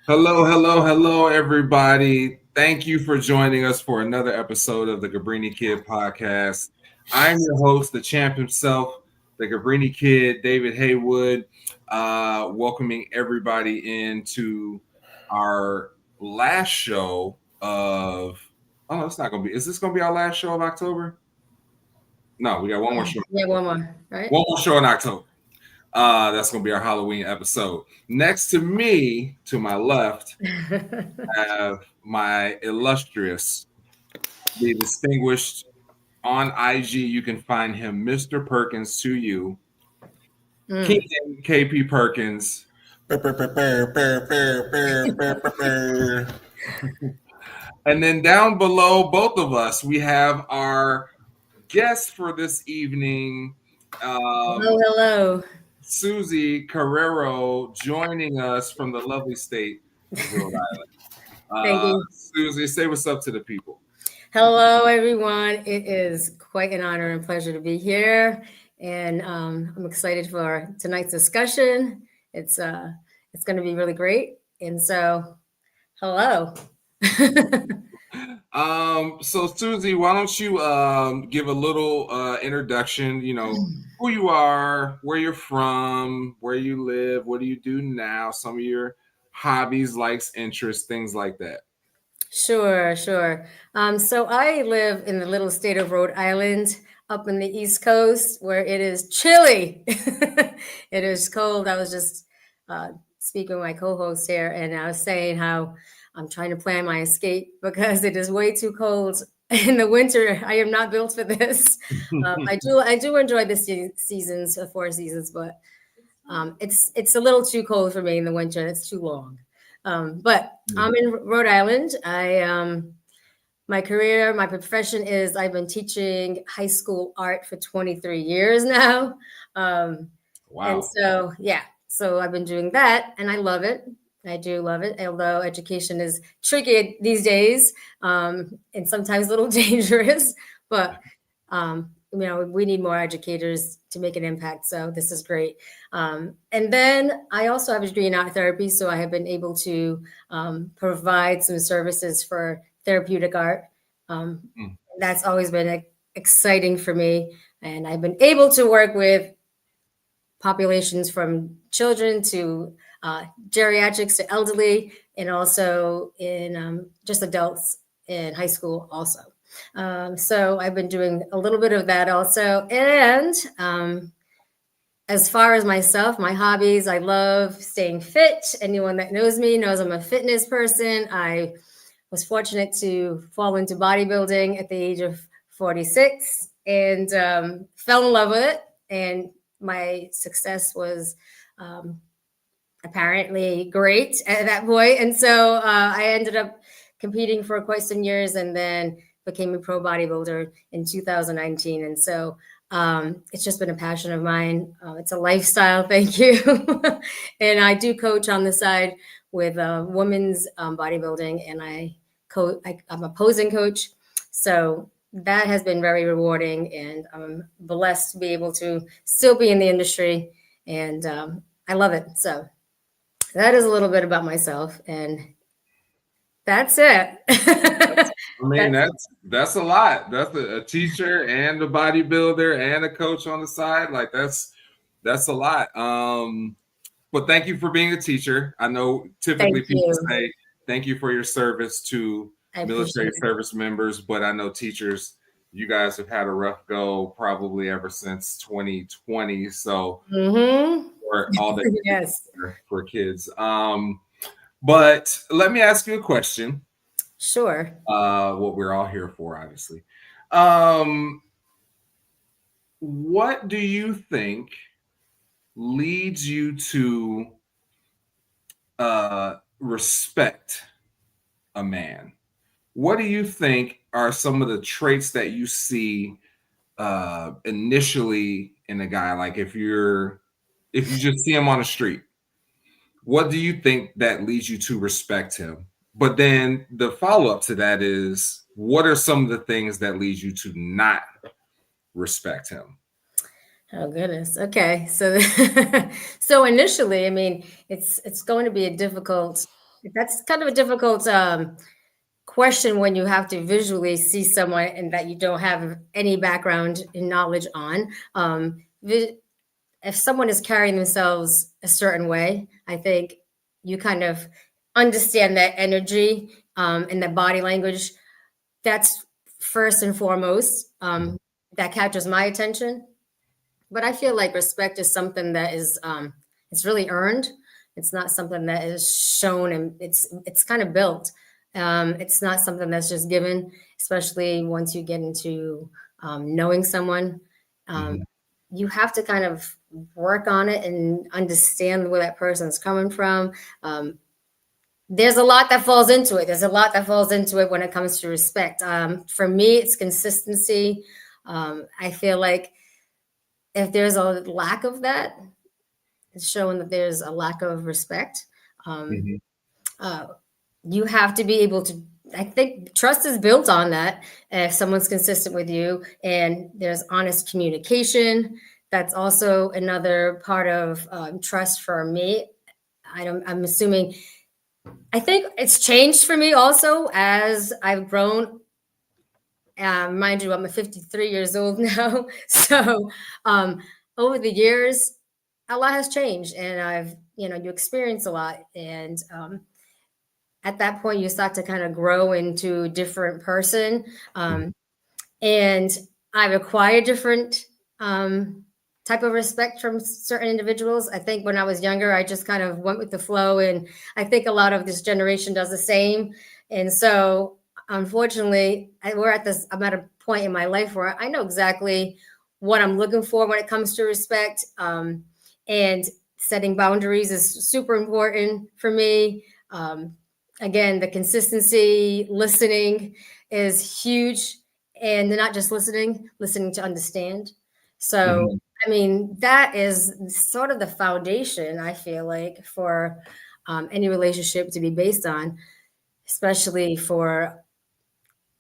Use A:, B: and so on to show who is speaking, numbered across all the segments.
A: Hello, hello, hello, everybody. Thank you for joining us for another episode of the Cabrini Kid podcast. I'm your host, the champ himself, the Cabrini Kid, David Haywood, welcoming everybody into our last show of. Oh, no, it's not going to be. Is this going to be our last show of October? No, we got one more show.
B: Yeah, one more, right?
A: One more show in October. That's going to be our Halloween episode. Next to me, to my left, have my illustrious, the distinguished on IG. You can find him, Mr. Perkins, to you, Keenan KP Perkins. And then down below both of us, we have our guest for this evening,
B: Hello, hello.
A: Susie Carreiro, joining us from the lovely state of Rhode
B: Thank
A: Island.
B: you.
A: Susie, say what's up to the people.
B: Hello, everyone. It is quite an honor and pleasure to be here, and I'm excited for tonight's discussion. It's going to be really great, and so hello.
A: So Susie, why don't you give a little introduction, who you are, where you're from, where you live, what do you do now, some of your hobbies, likes, interests, things like that.
B: Sure, sure. So I live in the little state of Rhode Island, up in the East Coast, where it is chilly. It is cold. I was just speaking with my co-host here, and I was saying how I'm trying to plan my escape because it is way too cold in the winter. I am not built for this. I do enjoy the seasons, 4 seasons, but it's a little too cold for me in the winter. It's too long. But I'm in Rhode Island. My career, my profession is I've been teaching high school art for 23 years now. Um, and
A: Wow.
B: so, yeah, so I've been doing that and I love it. I do love it, although education is tricky these days and sometimes a little dangerous. But we need more educators to make an impact. So this is great. And then I also have a degree in art therapy, so I have been able to provide some services for therapeutic art. Um,
A: Mm.
B: that's always been exciting for me, and I've been able to work with populations from children to geriatrics to elderly, and also in just adults in high school also. So I've been doing a little bit of that also. And as far as myself, my hobbies, I love staying fit. Anyone that knows me knows I'm a fitness person. I was fortunate to fall into bodybuilding at the age of 46 and fell in love with it. And my success was apparently great at that point. And so I ended up competing for quite some years and then became a pro bodybuilder in 2019. And so it's just been a passion of mine. It's a lifestyle, thank you. And I do coach on the side with women's bodybuilding, and I'm a posing coach. So that has been very rewarding, and I'm blessed to be able to still be in the industry, and I love it. So that is a little bit about myself, and that's it.
A: I mean, that's a lot. That's a teacher and a bodybuilder and a coach on the side. Like that's a lot. But thank you for being a teacher. I know typically
B: Thank
A: people
B: you.
A: say thank you for your service to
B: I
A: military
B: appreciate it.
A: service members, but I know teachers, you guys have had a rough go probably ever since 2020. So
B: Mm-hmm.
A: for all that you do
B: Yes,
A: for kids. But let me ask you a question.
B: sure.
A: What we're all here for, obviously. Um, what do you think leads you to respect a man? What do you think are some of the traits that you see initially in a guy? Like if you just see him on the street, what do you think that leads you to respect him? But then the follow up to that is, what are some of the things that lead you to not respect him?
B: Oh goodness. Okay. So so initially, I mean, it's going to be a difficult. That's kind of a difficult question when you have to visually see someone and that you don't have any background and knowledge on. If someone is carrying themselves a certain way, I think you kind of understand that energy and the body language. That's first and foremost. That captures my attention. But I feel like respect is something that is it's really earned. It's not something that is shown, and it's kind of built. It's not something that's just given, especially once you get into knowing someone. Um,
A: Mhm.
B: you have to kind of work on it and understand where that person's coming from. There's a lot that falls into it. There's a lot that falls into it when it comes to respect. For me, it's consistency. I feel like if there's a lack of that, it's showing that there's a lack of respect. Um,
A: Mhm.
B: uh, you have to be able to. I think trust is built on that. If someone's consistent with you and there's honest communication, that's also another part of trust for me. I'm assuming. I think it's changed for me also as I've grown. Mind you, I'm a 53 years old now. So um, over the years, a lot has changed, and you experience a lot. And at that point, you start to kind of grow into a different person.
A: Mhm.
B: And I've acquired different um, type of respect from certain individuals. I think when I was younger, I just kind of went with the flow, and I think a lot of this generation does the same. And so, unfortunately, I'm at a point in my life where I know exactly what I'm looking for when it comes to respect. And setting boundaries is super important for me. Again, the consistency, listening is huge, and they're not just listening to understand. So,
A: Mhm.
B: I mean, that is sort of the foundation, I feel like, for any relationship to be based on, especially for,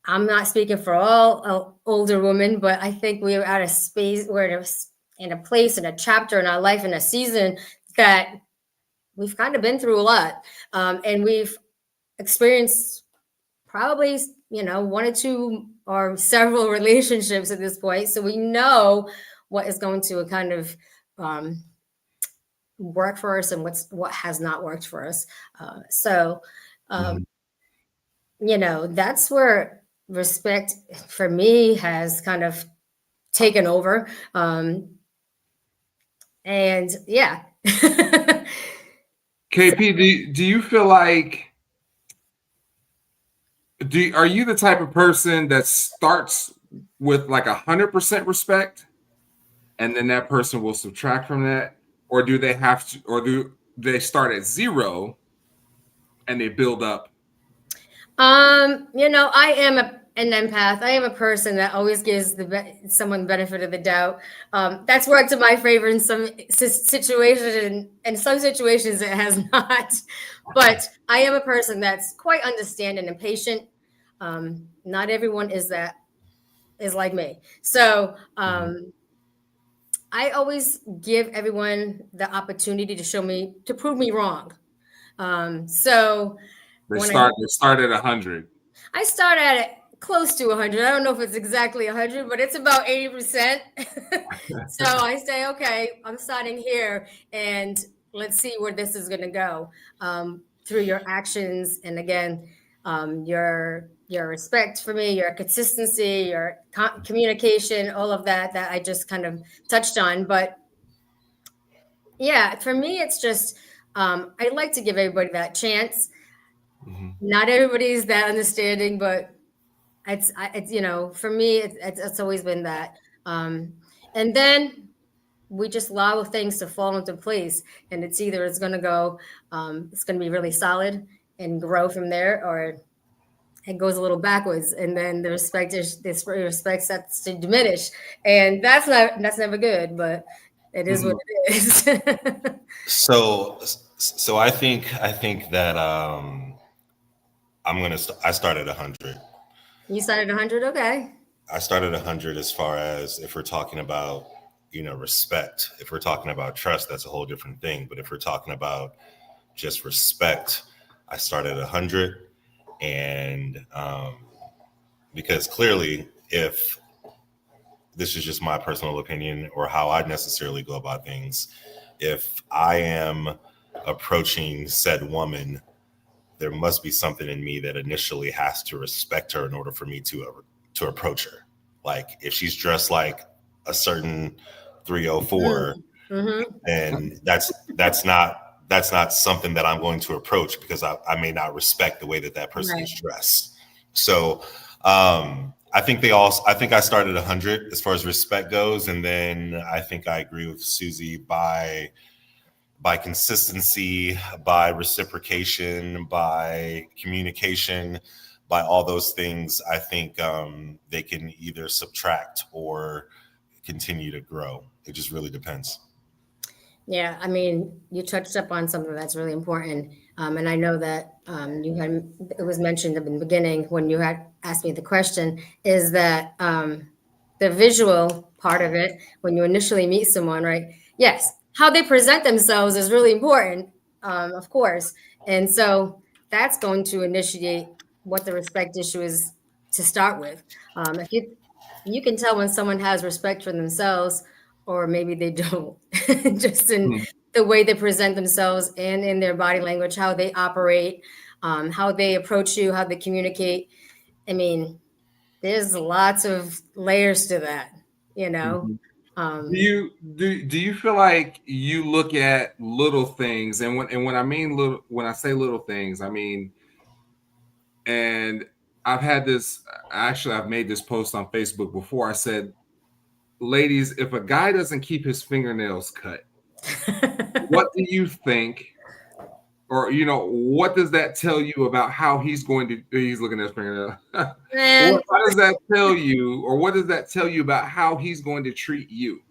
B: I'm not speaking for all older women, but I think we're at a space, we're in a place, in a chapter in our life, in a season that we've kind of been through a lot. And we've experienced probably, one or two or several relationships at this point, so we know what is going to kind of um, work for us and what has not worked for us. So um,
A: Mhm.
B: that's where respect for me has kind of taken over. And yeah.
A: KP, do you feel like are you the type of person that starts with like 100% respect and then that person will subtract from that, or do they have to, or do they start at zero and they build up?
B: I am an empath. I am a person that always gives someone the benefit of the doubt. That's worked in my favor in some situations, and in some situations it has not. But I am a person that's quite understanding and patient. Not everyone is like me. So
A: Mhm.
B: I always give everyone the opportunity to prove me wrong. So
A: They
B: when
A: start at 100.
B: I start at it close to 100. I don't know if it's exactly 100, but it's about 80%. So I say, okay, I'm starting here, and let's see where this is going to go through your actions. And again, your respect for me, your consistency, your communication, all of that I just kind of touched on. But yeah, for me, it's just I like to give everybody that chance.
A: Mhm.
B: Not everybody's that understanding, but it's for me it's always been that. And then we just allow things to fall into place, and it's going to go, it's going to be really solid and grow from there, or it goes a little backwards, and then this respect starts to diminish, and that's never good, but it is what
A: Mhm.
B: it is.
C: So, so I think that I started 100.
B: You started 100, okay.
C: I started 100 as far as if we're talking about respect. If we're talking about trust, that's a whole different thing. But if we're talking about just respect, I started at 100, and because clearly, if this is just my personal opinion or how I necessarily go about things, if I am approaching said woman, there must be something in me that initially has to respect her in order for me to approach her. Like if she's dressed like a certain 304,
B: Mm-hmm.
C: then that's not something that I'm going to approach, because I may not respect the way that person is dressed. So I think I started 100 as far as respect goes, and then I think I agree with Susie by consistency, by reciprocation, by communication, by all those things. I think they can either subtract or continue to grow. It just really depends.
B: Yeah, I mean, you touched up on something that's really important, and I know that it was mentioned in the beginning when you had asked me the question, is that the visual part of it when you initially meet someone, right? Yes, how they present themselves is really important, of course, and so that's going to initiate what the respect issue is to start with. If you can tell when someone has respect for themselves or maybe they don't, just in the way they present themselves and in their body language, how they operate, how they approach you, how they communicate. I mean, there's lots of layers to that, you know.
A: Do you feel like you look at little things, and when I mean little, when I say little things, I mean, and I've had this, actually I've made this post on Facebook before. I said, ladies, if a guy doesn't keep his fingernails cut, what do you think? Or, what does that tell you about how he's looking at his fingernail? How does that tell you, or what does that tell you about how he's going to treat you?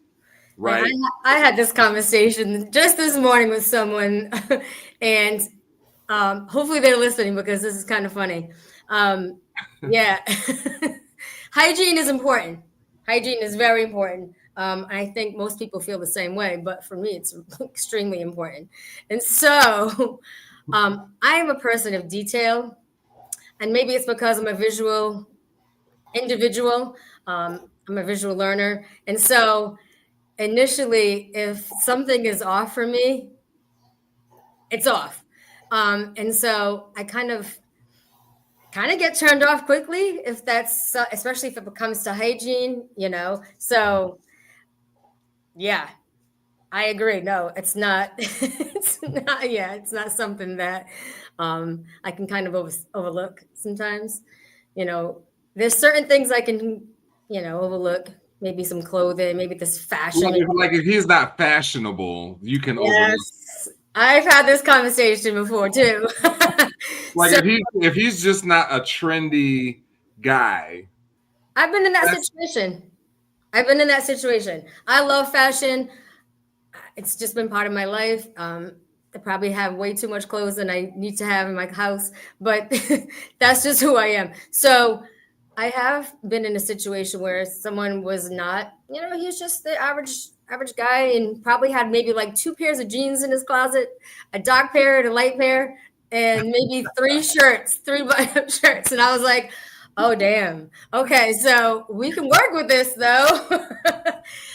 A: Right.
B: Man, I had this conversation just this morning with someone, and hopefully they're listening because this is kind of funny. Yeah, hygiene is important. Hygiene is very important. I think most people feel the same way, but for me, it's extremely important. And so, I am a person of detail, and maybe it's because I'm a visual individual. I'm a visual learner, and so initially, if something is off for me, it's off. And so I kind of get turned off quickly if that's especially if it comes to hygiene, So yeah, I agree. No, it's not. It's not. Yeah, it's not something that I can kind of overlook sometimes. There's certain things I can overlook. Maybe some clothing, maybe this fashion.
A: Like if he's not fashionable, you can overlook.
B: Yes, I've had this conversation before too.
A: Like if he's just not a trendy guy.
B: I've been in that situation. I love fashion. It's just been part of my life. I probably have way too much clothes than I need to have in my house, but that's just who I am. So I have been in a situation where someone was not, he's just the average guy and probably had maybe like 2 pairs of jeans in his closet, a dark pair and a light pair, and maybe 3 button-up shirts. And I was like, oh, damn. Okay, so we can work with this, though.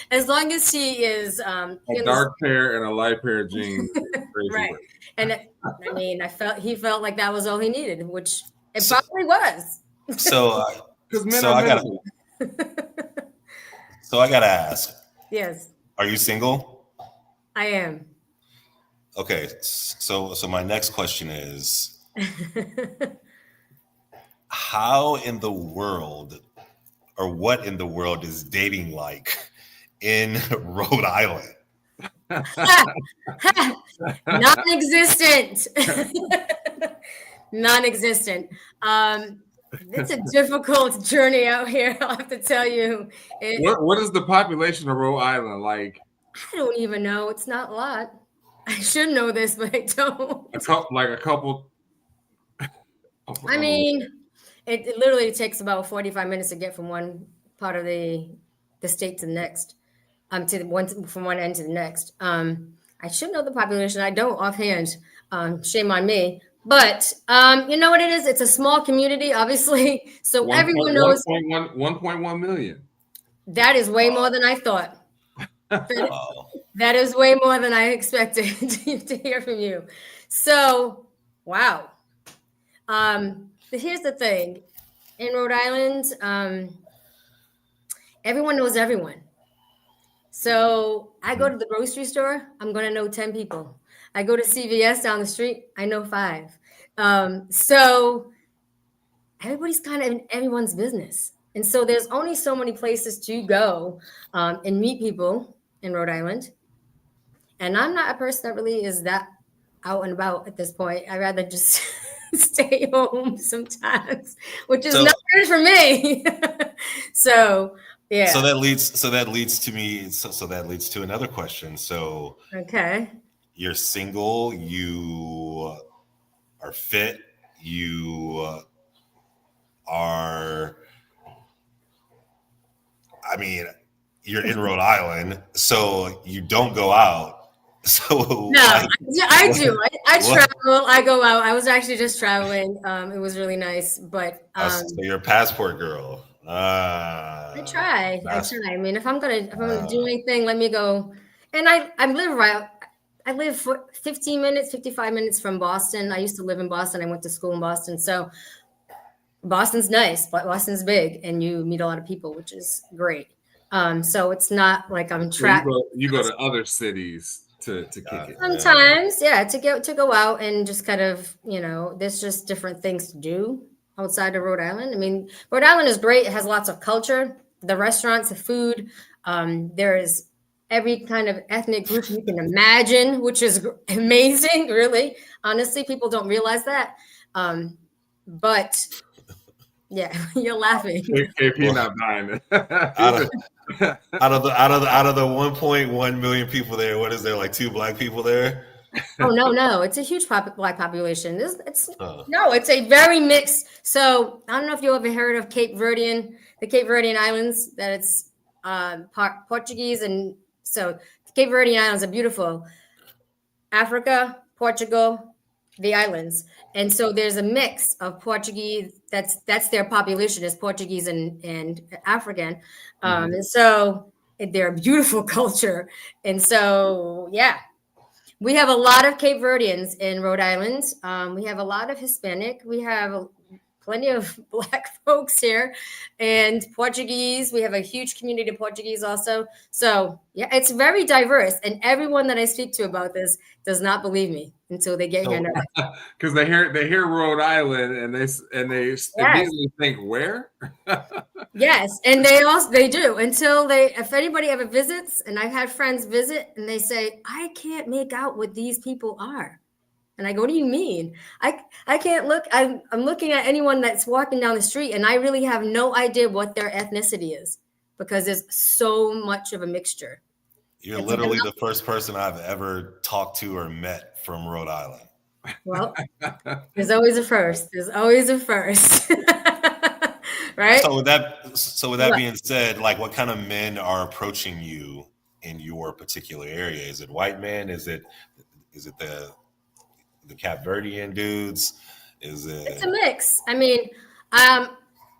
B: As long as he is
A: a dark pair and a light pair of jeans.
B: Right. And he felt like that was all he needed, which it probably was.
C: So I gotta ask.
B: Yes.
C: Are you single?
B: I am.
C: Okay, so my next question is, how in the world, or what in the world is dating like in Rhode Island?
B: Non-existent. Non-existent. It's a difficult journey out here, I'll have to tell you.
A: What is the population of Rhode Island like?
B: I don't even know. It's not a lot. I should know this, but I don't.
A: A couple.
B: I mean, it literally takes about 45 minutes to get from one part of the state to the next, from one end to the next. I should know the population. I don't offhand. Shame on me. But you know what it is? It's a small community, obviously. So everyone knows
A: 1.1 million.
B: that is way more than I thought.
C: Wow.
B: That is way more than I expected to hear from you. So, wow. But here's the thing. In Rhode Island, everyone knows everyone. So I go to the grocery store, I'm going to know 10 people. I go to CVS down the street, I know 5. So everybody's kind of in everyone's business. And so there's only so many places to go and meet people in Rhode Island. And I'm not a person that really is that out and about at this point. I rather just stay home sometimes, which is not good for me. So yeah.
C: So that leads to me. So that leads to another question. So
B: Okay.
C: you're single. You are fit. You are. I mean, you're in Rhode Island, so you don't go out. So
B: no,
C: like,
B: I do. I travel. I go out. I was actually just traveling. It was really nice, but
C: so you're a passport girl.
B: I try. I mean, if I'm gonna do anything, let me go. And I live right. I live for 15 minutes, 55 minutes from Boston. I used to live in Boston. I went to school in Boston, so Boston's nice, but Boston's big, and you meet a lot of people, which is great. So it's not like I'm trapped.
A: You go to other cities to kick it.
B: Sometimes, yeah, to go out and just kind of, there's just different things to do outside of Rhode Island. I mean, Rhode Island is great. It has lots of culture, the restaurants, the food. There is every kind of ethnic group you can imagine, which is amazing, really. Honestly, people don't realize that. But yeah, you're laughing.
A: KP not buying it.
C: Out of the 1.1 million people there, what is there, like 2 black people there?
B: Oh no, it's a huge black population. It's a very mixed. So I don't know if you ever heard of the Cape Verdean Islands. That it's Portuguese, and so the Cape Verdean Islands are beautiful. Africa, Portugal, the islands, and so there's a mix of Portuguese. That's their population is Portuguese and African, and so they're a beautiful culture, and so yeah. We have a lot of Cape Verdeans in Rhode Island. We have a lot of Hispanic. We have plenty of Black folks here, and Portuguese. We have a huge community of Portuguese also. So yeah, it's very diverse. And everyone that I speak to about this does not believe me until they get here.
A: Because they hear Rhode Island and they immediately think where.
B: Yes, and they do until if anybody ever visits, and I've had friends visit and they say, I can't make out what these people are. And I go, what do you mean? I can't look. I'm looking at anyone that's walking down the street and I really have no idea what their ethnicity is because there's so much of a mixture.
C: You're literally the first person I've ever talked to or met from Rhode Island.
B: Well, there's always a first. There's always a first. Right.
C: So with that being said, like, what kind of men are approaching you in your particular area? Is it white men? Is it the Cape Verdean dudes?
B: It's a mix. I mean,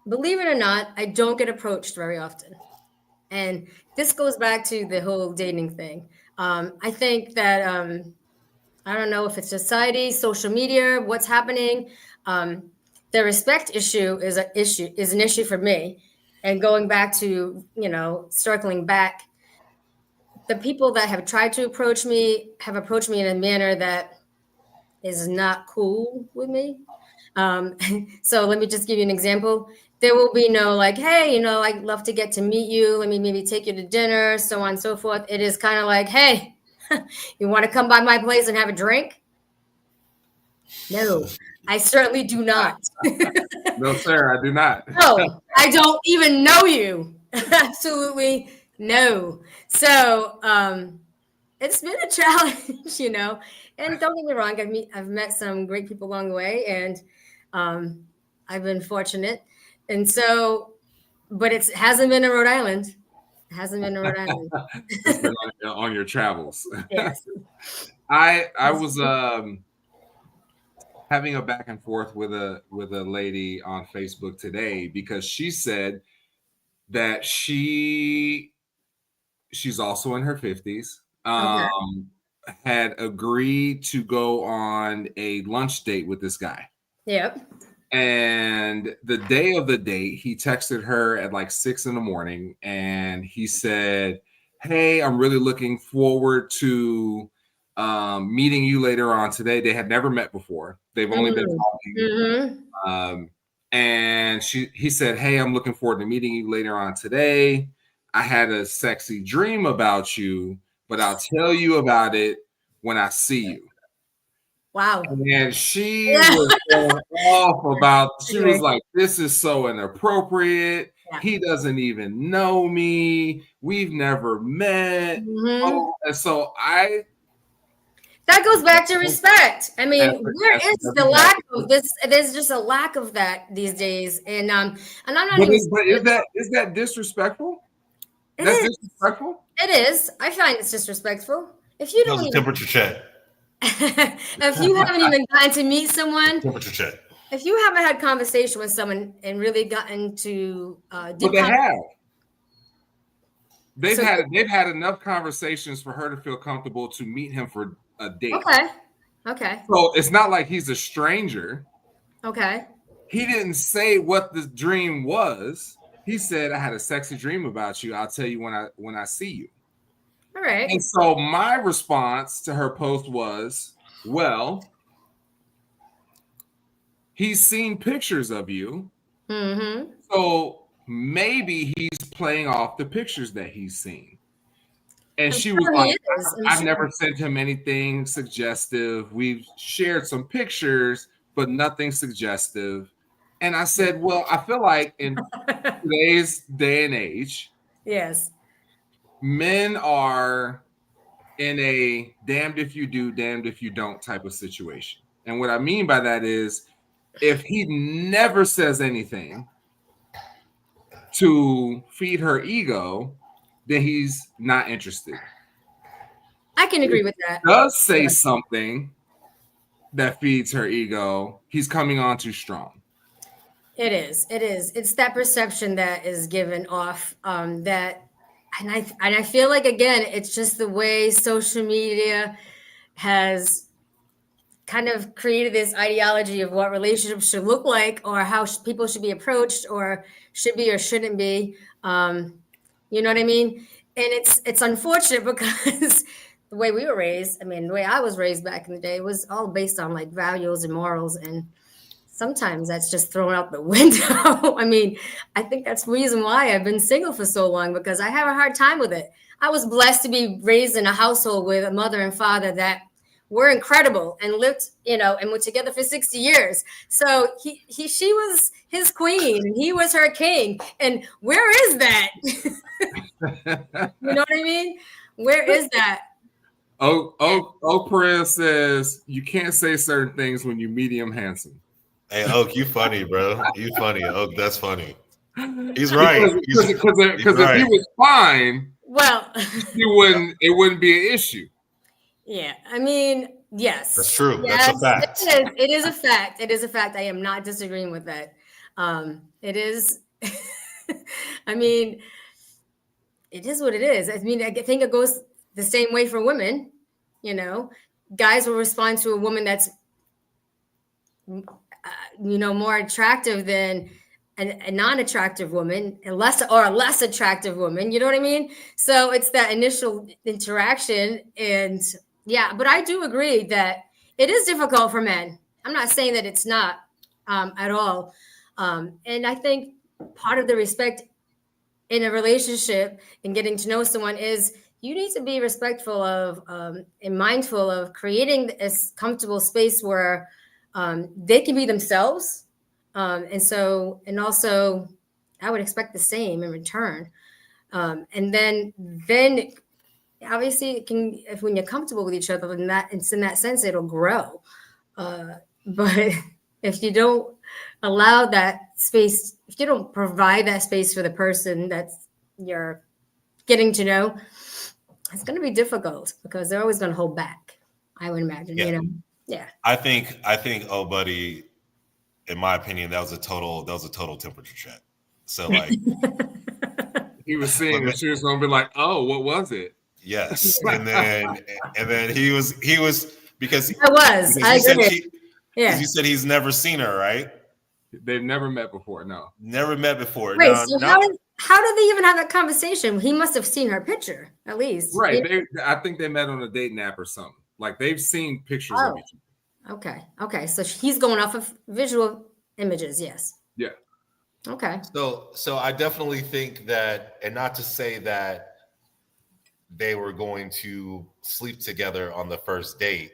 B: believe it or not, I don't get approached very often, and this goes back to the whole dating thing. I think that I don't know if it's society, social media, what's happening. The respect issue is an issue for me. And going back to, circling back, the people that have tried to approach me have approached me in a manner that is not cool with me. So let me just give you an example. There will be no like, hey, I'd love to get to meet you. Let me maybe take you to dinner, so on and so forth. It is kind of like, hey, you want to come by my place and have a drink? No, I certainly do not.
A: No, sir, I do not.
B: No, I don't even know you. Absolutely no. So it's been a challenge, And don't get me wrong, I've met some great people along the way, and I've been fortunate. And so, but it hasn't been in Rhode Island. It hasn't been in Rhode Island.
A: It's been on your travels.
B: Yes.
A: I was having a back and forth with a lady on Facebook today because she said that she's also in her 50s.
B: Okay.
A: Had agreed to go on a lunch date with this guy.
B: Yep.
A: And the day of the date, he texted her at like 6 a.m. and he said, "Hey, I'm really looking forward to meeting you later on today." They had never met before. They've only been talking.
B: Mm-hmm.
A: And he said, "Hey, I'm looking forward to meeting you later on today. I had a sexy dream about you, but I'll tell you about it when I see you."
B: Wow.
A: And she was going off about, she was like, "This is so inappropriate.
B: Yeah.
A: He doesn't even know me. We've never met."
B: Mm-hmm.
A: And so
B: That goes back to respect. I mean, where is
A: that's
B: the lack
A: exactly.
B: of this? There's just a lack of that these days, and I'm not
A: But
B: even.
A: is that disrespectful?
B: It
A: That's
B: is.
A: disrespectful.
B: It is. I find it's disrespectful. If you
C: That was
B: don't
C: a
B: even,
C: temperature check.
B: if you haven't even gotten to meet someone,
C: Temperature check.
B: if you haven't had conversation with someone and really gotten to
A: But
B: deep
A: they have. They've
B: so
A: had enough conversations for her to feel comfortable to meet him for a date.
B: okay,
A: So it's not like he's a stranger.
B: okay.
A: He didn't say what the dream was. He said, "I had a sexy dream about you. I'll tell you when I see you."
B: All right.
A: And so my response to her post was, "Well, he's seen pictures of you.
B: Mm-hmm.
A: So maybe he's playing off the pictures that he's seen." And
B: I'm
A: she was
B: sure he
A: like,
B: is. I'm
A: "I've
B: sure.
A: never sent him anything suggestive. We've shared some pictures, but nothing suggestive." And I said, "Well, I feel like in today's day and age,
B: Yes.
A: men are in a damned if you do, damned if you don't type of situation." And what I mean by that is if he never says anything to feed her ego, then he's not interested.
B: I can
A: If
B: agree with that.
A: he does say
B: Yeah.
A: something that feeds her ego, he's coming on too strong.
B: It is. It is. It's that perception that is given off. That, and I feel like again, it's just the way social media has kind of created this ideology of what relationships should look like, or how people should be approached, or should be or shouldn't be. You know what I mean? And it's unfortunate because the way we were raised, I mean, the way I was raised back in the day was all based on like values and morals, and sometimes that's just thrown out the window. I mean, I think that's the reason why I've been single for so long, because I have a hard time with it. I was blessed to be raised in a household with a mother and father that were incredible and lived, and were together for 60 years. So she was his queen and he was her king. And where is that? You know what I mean? Where is that?
A: Oprah says you can't say certain things when you medium handsome.
C: Hey, Oak, you funny, bro. You funny, Oak. That's funny. He's right.
A: Because
C: He's
A: if he
C: right.
A: was fine,
B: Well,
A: it wouldn't be an issue.
B: yeah, I mean, yes.
C: That's true.
B: Yes,
C: That's a fact.
B: it is a fact. It is a fact. I am not disagreeing with that. It is, I mean, it is what it is. I mean, I think it goes the same way for women. Guys will respond to a woman that's, more attractive than a non-attractive woman, a less attractive woman. You know what I mean? So it's that initial interaction, and yeah. But I do agree that it is difficult for men. I'm not saying that it's not at all. And I think part of the respect in a relationship and getting to know someone is you need to be respectful of and mindful of creating a comfortable space where they can be themselves. And also I would expect the same in return. And then obviously it can, if when you're comfortable with each other, then it's in that sense, it'll grow. But if you don't allow that space, if you don't provide that space for the person that's you're getting to know, it's going to be difficult because they're always going to hold back. I would imagine,
C: Yeah.
B: Yeah.
C: I think, oh buddy, in my opinion, that was a total temperature check. So like,
A: He was seeing if she was gonna be like, "Oh, what was it?"
C: yes, and then he was because
B: I
C: you said
B: agree.
C: because
B: Yeah.
C: you said he's never seen her, right?
A: They've never met before. No.
C: Never met before.
B: Wait,
C: No,
B: so
C: not
B: how did they even have that conversation? He must have seen her picture, at least.
A: Right. I think they met on a dating app or something. Like they've seen pictures of
B: Oh,
A: each other.
B: okay. Okay. So he's going off of visual images. Yes.
A: Yeah.
B: Okay.
C: so I definitely think that, and not to say that they were going to sleep together on the first date,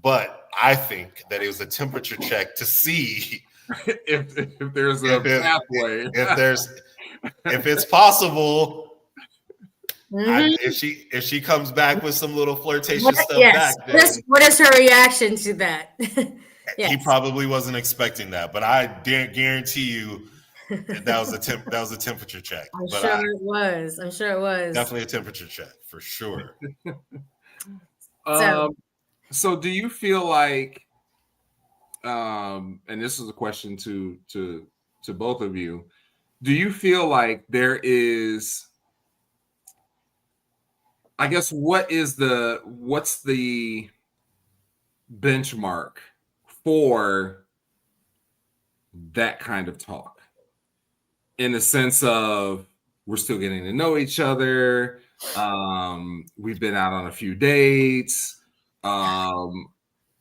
C: but I think that it was a temperature check to see
A: if there's a pathway.
C: if it's possible.
B: Mhm.
C: If she comes back with some little flirtatious stuff
B: Yes.
C: back, then
B: What is her reaction to that?
C: he
B: Yes.
C: probably wasn't expecting that. But I guarantee you that was a temperature check.
B: I'm
C: But
B: sure it was. I'm sure it was.
C: definitely a temperature check for sure.
A: So do you feel like, and this is a question to both of you, do you feel like there is, I guess, what's the benchmark for that kind of talk, in the sense of we're still getting to know each other, we've been out on a few dates,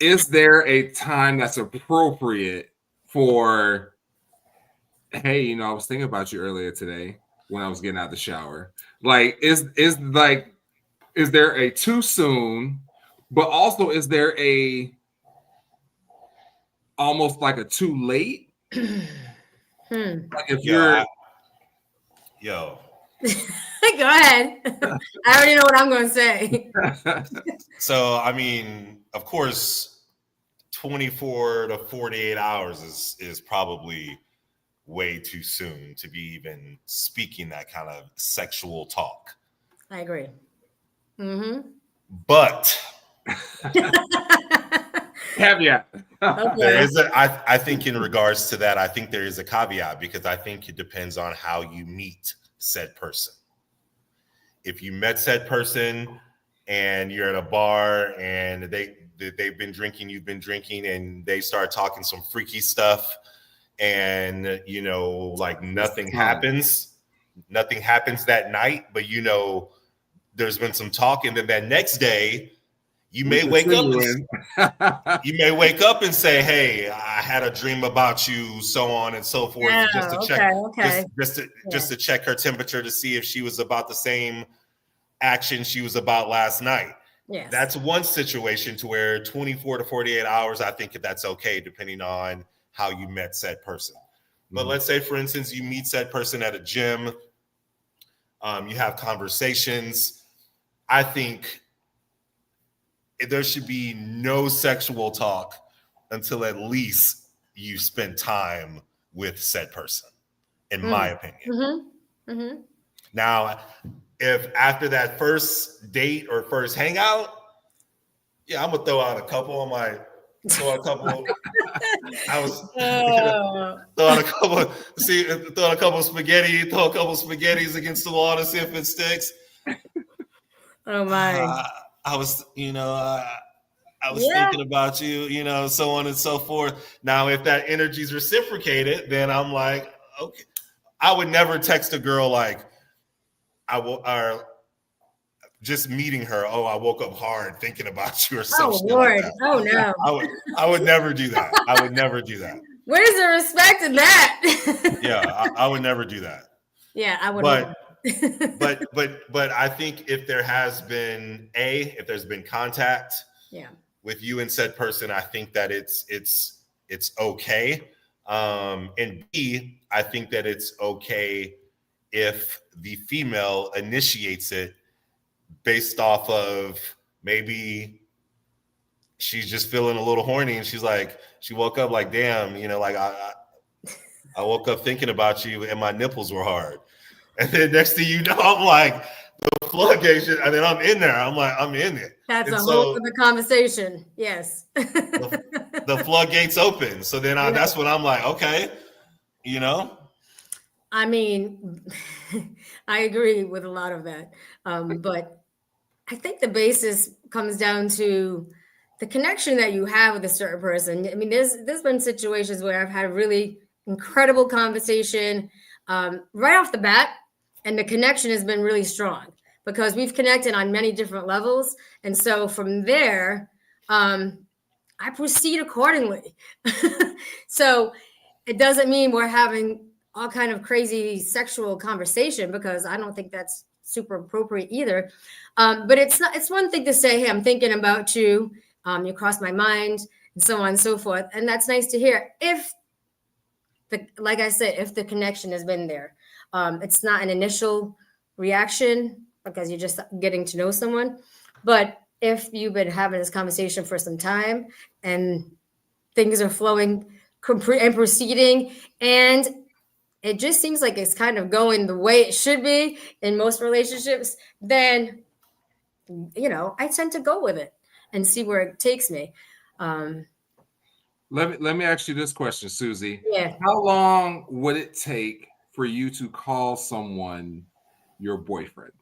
A: is there a time that's appropriate for, hey, I was thinking about you earlier today when I was getting out of the shower? Like, is there a too soon, but also is there a almost like a too late? Like if
C: Yo.
B: Go ahead. I already know what I'm going to say.
C: So, I mean, of course, 24 to 48 hours is probably way too soon to be even speaking that kind of sexual talk.
B: I agree. Mm-hmm.
C: But
A: caveat.
C: There is I think in regards to that, I think there is a caveat, because I think it depends on how you meet said person. If you met said person and you're at a bar and they've been drinking, you've been drinking, and they start talking some freaky stuff, and like nothing happens that night, but there's been some talk, and then that next day you may wake up and say, hey, I had a dream about you, so on and so forth, just to check just to check her temperature to see if she was about the same action she was about last night.
B: Yes.
C: That's one situation to where 24 to 48 hours, I think that's okay, depending on how you met said person. But let's say, for instance, you meet said person at a gym, you have conversations. I think there should be no sexual talk until at least you spend time with said person, in my opinion.
B: Mm-hmm. Mm-hmm.
C: Now, if after that first date or first hangout, I'm gonna throw out a couple. I was throw out a couple of spaghetti, throw a couple of spaghettis against the wall to see if it sticks.
B: Oh my!
C: I was thinking about you, so on and so forth. Now, if that energy is reciprocated, then I'm like, okay. I would never text a girl like, just meeting her, oh, I woke up hard thinking about you, or something.
B: Oh Lord!
C: Like that.
B: Oh no!
C: I would never do that. I would never do that.
B: Where's the respect in that?
C: Yeah, I would never do that.
B: Yeah, I would.
C: But I think if there's been contact, with you and said person, I think that it's okay. And B, I think that it's okay if the female initiates it based off of maybe she's just feeling a little horny, and she woke up like, damn, like I woke up thinking about you and my nipples were hard. And then next thing you know, I'm like, the floodgates, and then I'm in there. I'm like, I'm in it.
B: That's
C: And
B: a whole
C: so
B: other conversation. Yes.
C: the floodgates open. So then that's when I'm like, okay, you know.
B: I mean, I agree with a lot of that. But I think the basis comes down to the connection that you have with a certain person. I mean, there's been situations where I've had a really incredible conversation right off the bat, and the connection has been really strong because we've connected on many different levels. And so from there, I proceed accordingly. So it doesn't mean we're having all kind of crazy sexual conversation because I don't think that's super appropriate either. But it's not. It's one thing to say, "Hey, I'm thinking about you. You crossed my mind," and so on and so forth, and that's nice to hear. If like I said, if the connection has been there, it's not an initial reaction because you're just getting to know someone. But if you've been having this conversation for some time and things are flowing and proceeding, and it just seems like it's kind of going the way it should be in most relationships, then I tend to go with it and see where it takes me.
A: Let me ask you this question, Susie.
B: Yeah.
A: How long would it take for you to call someone your boyfriend?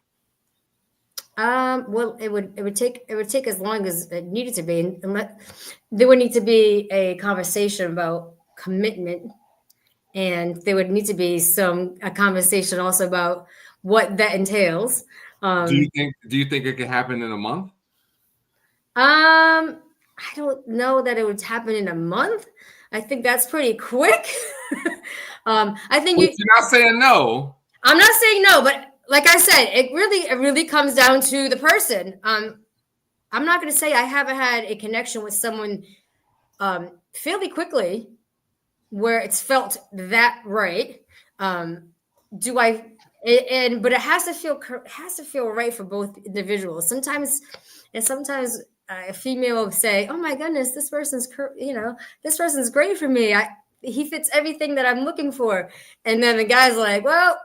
B: Well, it would take as long as it needed to be, and there would need to be a conversation about commitment, and there would need to be a conversation also about what that entails.
A: Do you think it could happen in a month?
B: I don't know that it would happen in a month. I think that's pretty quick. I think
A: you're not saying no.
B: I'm not saying no, but like I said, it really comes down to the person. I'm not going to say I haven't had a connection with someone fairly quickly where it's felt that right. But it has to feel right for both individuals. Sometimes a female will say, "Oh my goodness, this person's great for me. He fits everything that I'm looking for," and then the guy's like, "Well,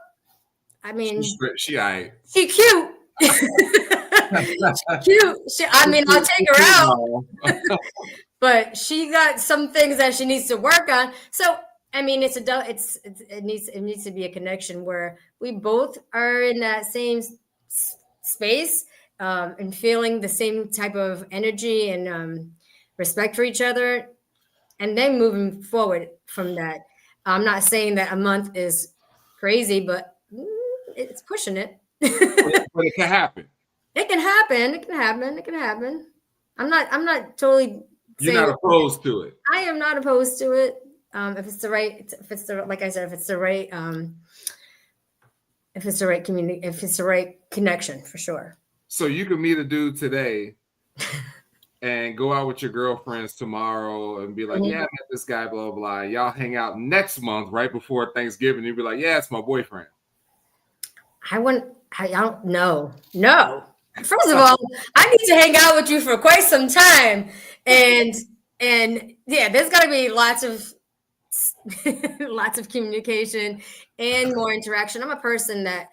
B: I mean,
A: she cute."
B: She cute. I'll take her out. But she got some things that she needs to work on. So, I mean, it needs to be a connection where we both are in that same space and feeling the same type of energy and respect for each other, and then moving forward from that. I'm not saying that a month is crazy, but it's pushing it.
A: But it can happen.
B: It can happen. It can happen. It can happen. I'm not totally.
A: You're not opposed to it.
B: I am not opposed to it. If it's the right community, if it's the right connection, for sure.
A: So you can meet a dude today and go out with your girlfriends tomorrow and be like, "Yeah, I met this guy, blah, blah." Y'all hang out next month, right before Thanksgiving. You'd be like, "Yeah, it's my boyfriend."
B: I don't know. No. First of all, I need to hang out with you for quite some time. And yeah, there's got to be lots of communication and more interaction. I'm a person that,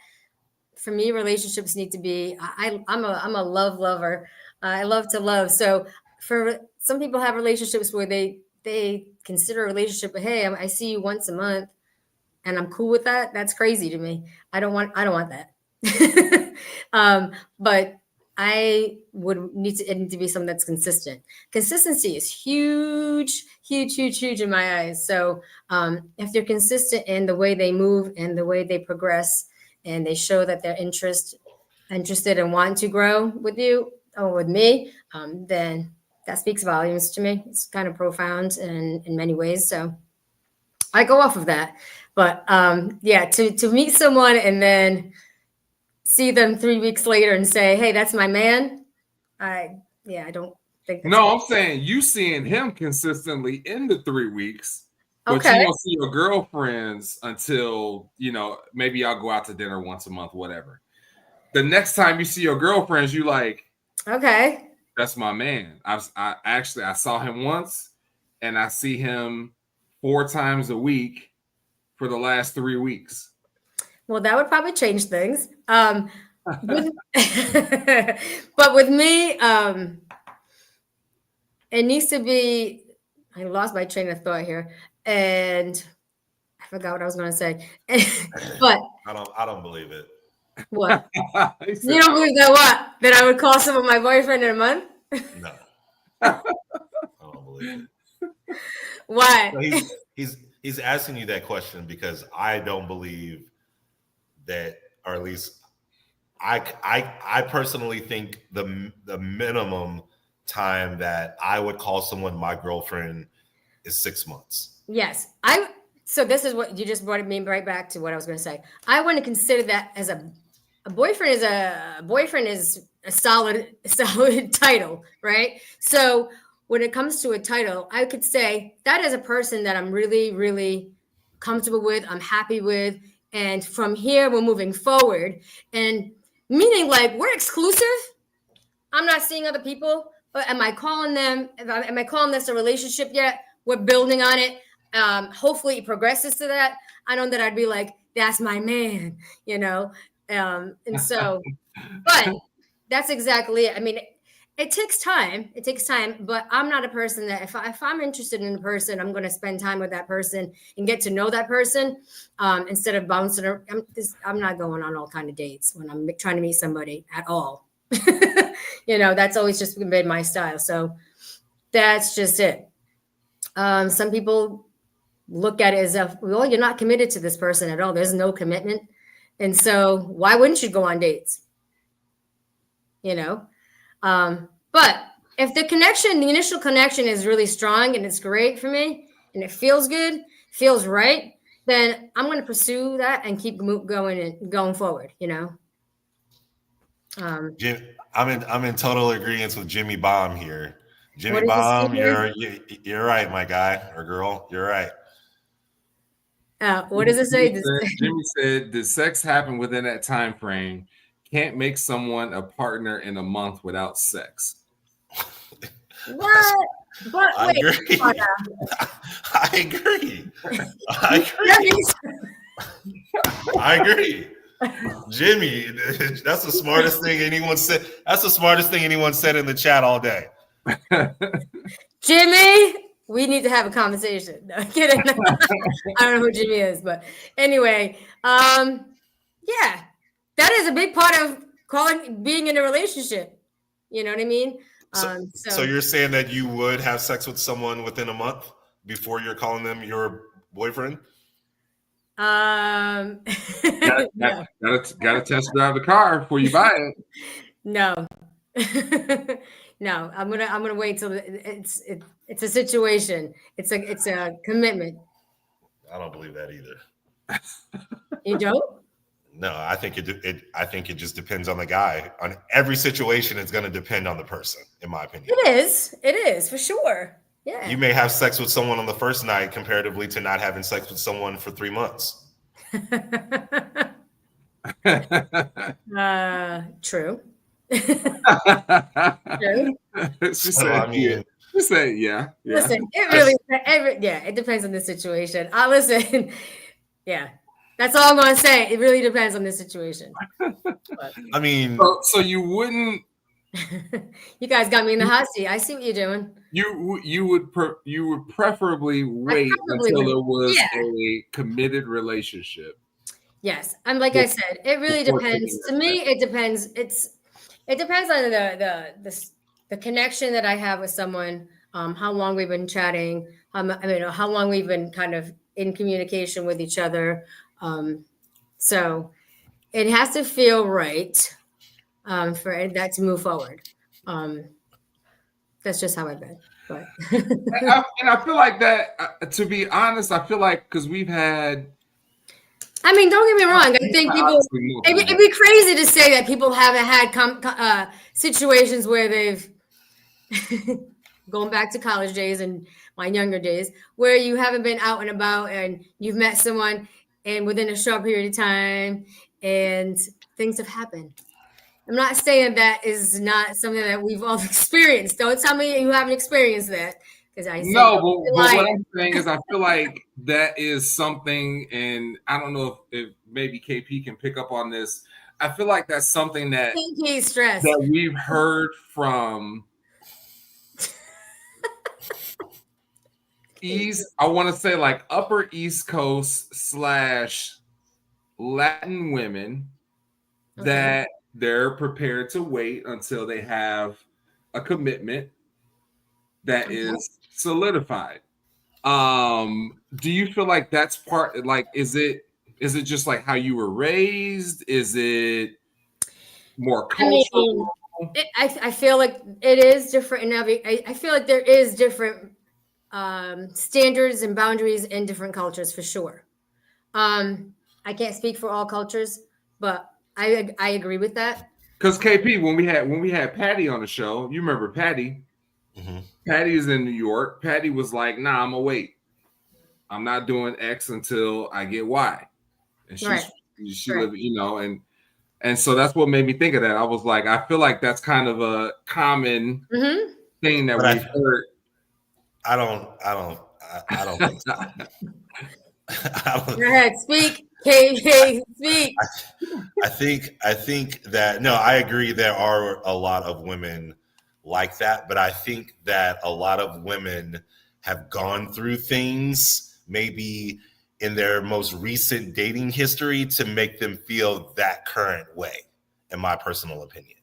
B: for me, relationships need to be, I'm a love lover. I love to love. So for some people have relationships where they consider a relationship, but hey, I see you once a month and I'm cool with that. That's crazy to me. I don't want that. But I would need to be something that's consistent. Consistency is huge in my eyes. So if they're consistent in the way they move and the way they progress, and they show that they're interested and want to grow with you or with me, then that speaks volumes to me. It's kind of profound in many ways. So I go off of that. But yeah, to meet someone and then see them 3 weeks later and say, "Hey, that's my man," I don't think.
A: No, I'm saying you seeing him consistently in the 3 weeks, but you don't see your girlfriends until maybe y'all go out to dinner once a month, whatever. The next time you see your girlfriends, you like,
B: okay,
A: that's my man. I saw him once, and I see him 4 times a week for the last 3 weeks.
B: Well, that would probably change things. But with me, it needs to be. I lost my train of thought here, and I forgot what I was going to say. But
C: I don't believe it.
B: what?
A: He said,
B: You don't believe that what? That I would call someone my boyfriend in a month?
C: No. I don't believe it.
B: Why?
C: So he's asking you that question because I don't believe that, or at least I personally think the minimum time that I would call someone my girlfriend is 6 months.
B: Yes. So this is what you just brought me right back to what I was going to say. I want to consider that as a boyfriend is a solid title, right? So when it comes to a title, I could say that is a person that I'm really, really comfortable with, I'm happy with, and from here we're moving forward. And meaning like we're exclusive. I'm not seeing other people, but am I calling this a relationship yet? We're building on it. Hopefully it progresses to that. I know that I'd be like, that's my man, you know? And so, but that's exactly it. I mean, it takes time. It takes time, but I'm not a person that if I'm interested in a person, I'm going to spend time with that person and get to know that person instead of bouncing. I'm not going on all kind of dates when I'm trying to meet somebody at all. You know, that's always just been my style. So that's just it. Some people look at it as if, well, you're not committed to this person at all. There's no commitment. And so why wouldn't you go on dates? You know? But if the initial connection is really strong and it's great for me and it feels good, feels right, then I'm going to pursue that and keep going forward, you know?
C: I'm in total agreement with Jimmy Baum here. Jimmy
B: What did you say
C: Baum,
B: here?
C: you're right, my guy or girl. You're right.
B: What does it say?
A: Jimmy said, "Did sex happen within that time frame? Can't make someone a partner in a month without sex."
B: What? But
C: I
B: wait,
C: agree. I agree. I agree. I agree. Jimmy, that's the smartest thing anyone said. That's the smartest thing anyone said in the chat all day.
B: Jimmy, we need to have a conversation. No, I'm kidding. I don't know who Jimmy is, but anyway, yeah, that is a big part of being in a relationship. You know what I mean?
C: So you're saying that you would have sex with someone within a month before you're calling them your boyfriend?
B: No.
A: Gotta test drive the car before you buy it.
B: No. No, I'm gonna wait till it's a situation. It's a commitment.
C: I don't believe that either.
B: You don't?
C: No, I think it just depends on the guy. On every situation, it's going to depend on the person, in my opinion.
B: It is for sure. Yeah.
C: You may have sex with someone on the first night comparatively to not having sex with someone for 3 months.
B: True.
A: She said, yeah.
B: Listen, it depends on the situation. Listen, yeah, that's all I'm going to say. It really depends on the situation. But,
C: I mean,
A: so you wouldn't.
B: You guys got me in the hot seat. I see what you're doing.
A: You would preferably wait until there was a committed relationship.
B: Yes, and like I said, it really depends. To me, it depends. It depends on the connection that I have with someone, how long we've been chatting, how long we've been kind of in communication with each other. So it has to feel right for that to move forward. That's just how I've been. But
A: and I feel like that. To be honest, I feel like because we've had.
B: I mean, don't get me wrong. I think people. It'd be crazy to say that people haven't had situations where they've going back to college days and my younger days, where you haven't been out and about and you've met someone, and within a short period of time, and things have happened. I'm not saying that is not something that we've all experienced. Don't tell me you haven't experienced that. But
A: what I'm saying is I feel like that is something, and I don't know if maybe KP can pick up on this. I feel like that's something
B: I
A: that
B: think he's stressed.
A: that we've heard from I want to say like upper East Coast / Latin women that they're prepared to wait until they have a commitment that is solidified. Do you feel like that's part, like, is it just like how you were raised? Is it more
B: I mean,
A: cultural?
B: I feel like it is different in I feel like there is different standards and boundaries in different cultures for sure. I can't speak for all cultures, but I agree with that.
A: Because KP, when we had Patty on the show, you remember Patty?
C: Mhm.
A: Patty is in New York. Patty was like, "Nah, I'm gonna wait. I'm not doing X until I get Y." And she
B: Right.
A: lived, and so that's what made me think of that. I was like, I feel like that's kind of a common thing that
C: But
A: we've heard.
C: I don't think so.
B: Go ahead, speak, KK, speak.
C: I think that no, I agree. There are a lot of women like that, but I think that a lot of women have gone through things maybe in their most recent dating history to make them feel that current way, in my personal opinion.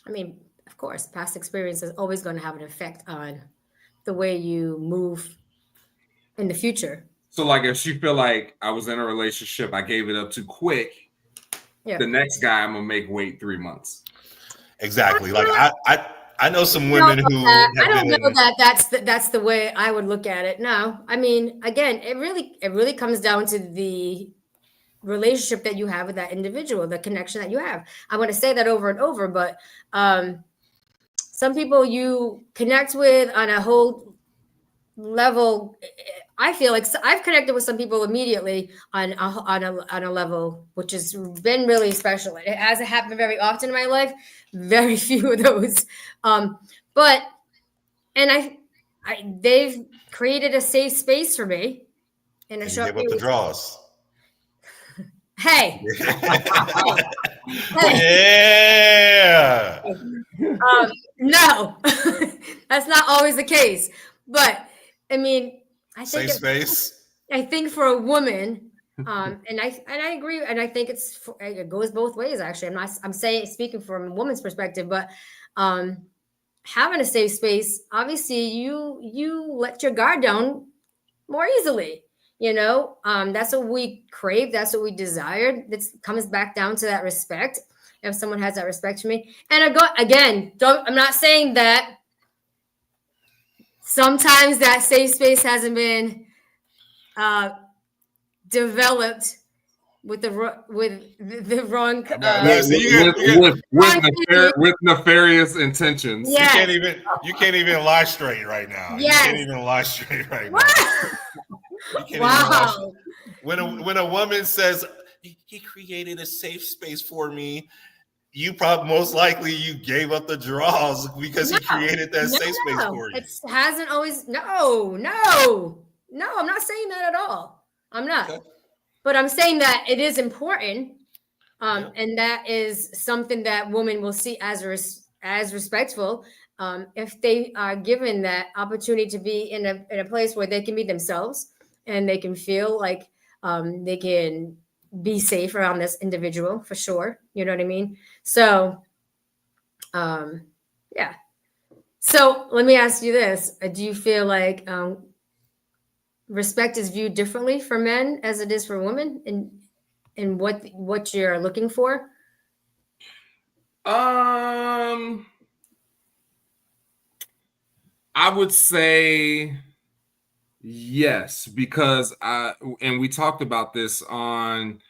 B: I mean, of course, past experience is always going to have an effect on the way you move in the future.
A: So, like, if she feel like I was in a relationship, I gave it up too quick,
B: Yeah.
A: the next guy I'm gonna make wait 3 months.
C: Exactly. Like I know some women who
B: I
C: have
B: don't
C: been
B: know
C: in.
B: that that's the way I would look at it. No, I mean, again, it really comes down to the relationship that you have with that individual, the connection that you have. I want to say that over and over, but some people you connect with on a whole level. I feel like I've connected with some people immediately on a level which has been really special. It hasn't happened very often in my life. Very few of those, but and they've created a safe space for me in a
C: And you
B: short
C: gave up the
B: period.
C: draws.
B: Hey,
C: Yeah.
B: no, that's not always the case. But I mean,
C: Safe space.
B: I think for a woman, and I agree, and I think it goes both ways. Actually, I'm saying speaking from a woman's perspective, but having a safe space, obviously, you let your guard down more easily. That's what we crave. That's what we desired. It comes back down to that respect. If someone has that respect for me, and I'm not saying that sometimes that safe space hasn't been developed with the wrong.
A: With nefarious intentions.
B: Yeah.
C: You can't even lie straight right now.
B: Yes.
C: You can't even lie straight right now.
B: Wow.
C: When a woman says he created a safe space for me, you probably most likely you gave up the draws because he created that safe space for you.
B: It hasn't always. No. I'm not saying that at all. I'm not. Okay. But I'm saying that it is important, and that is something that women will see as respectful if they are given that opportunity to be in a place where they can be themselves and they can feel like they can be safe around this individual for sure. You know what I mean? So, yeah. So let me ask you this: do you feel like respect is viewed differently for men as it is for women, and what you're looking for?
A: I would say yes, because and we talked about this on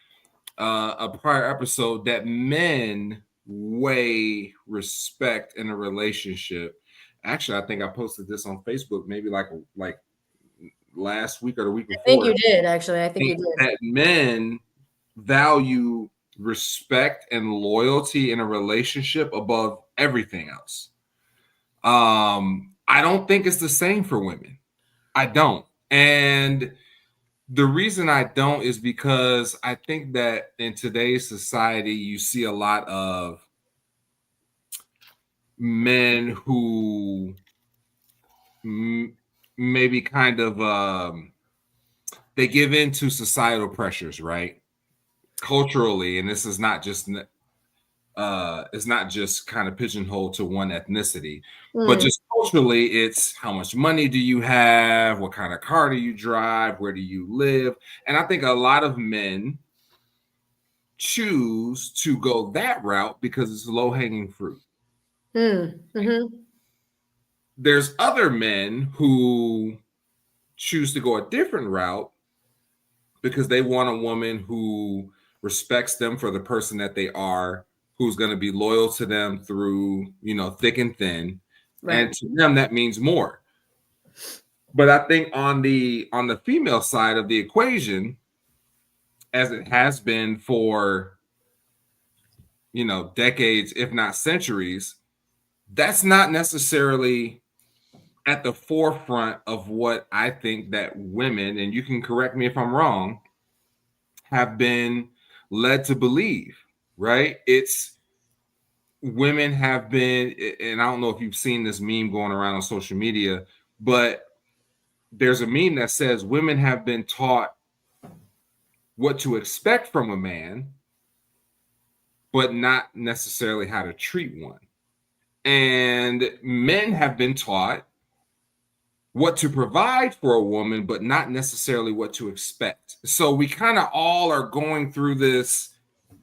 A: a prior episode, that men weigh respect in a relationship. Actually, I think I posted this on Facebook maybe like last week or the week before.
B: I think you did, actually. I think you did.
A: That men value respect and loyalty in a relationship above everything else. I don't think it's the same for women. I don't. And The reason I don't is because I think that in today's society, you see a lot of men who maybe kind of they give in to societal pressures, right? Culturally, and this is not just it's not just kind of pigeonholed to one ethnicity, but just culturally, it's how much money do you have, what kind of car do you drive, where do you live, and I think a lot of men choose to go that route because it's low hanging fruit. There's other men who choose to go a different route because they want a woman who respects them for the person that they are, who's going to be loyal to them through, thick and thin.
B: Right.
A: And to them that means more. But I think on the female side of the equation, as it has been for decades, if not centuries, that's not necessarily at the forefront of what I think that women, and you can correct me if I'm wrong, have been led to believe, right? It's women have been, and I don't know if you've seen this meme going around on social media, but there's a meme that says women have been taught what to expect from a man, but not necessarily how to treat one. And men have been taught what to provide for a woman, but not necessarily what to expect. So we kind of all are going through this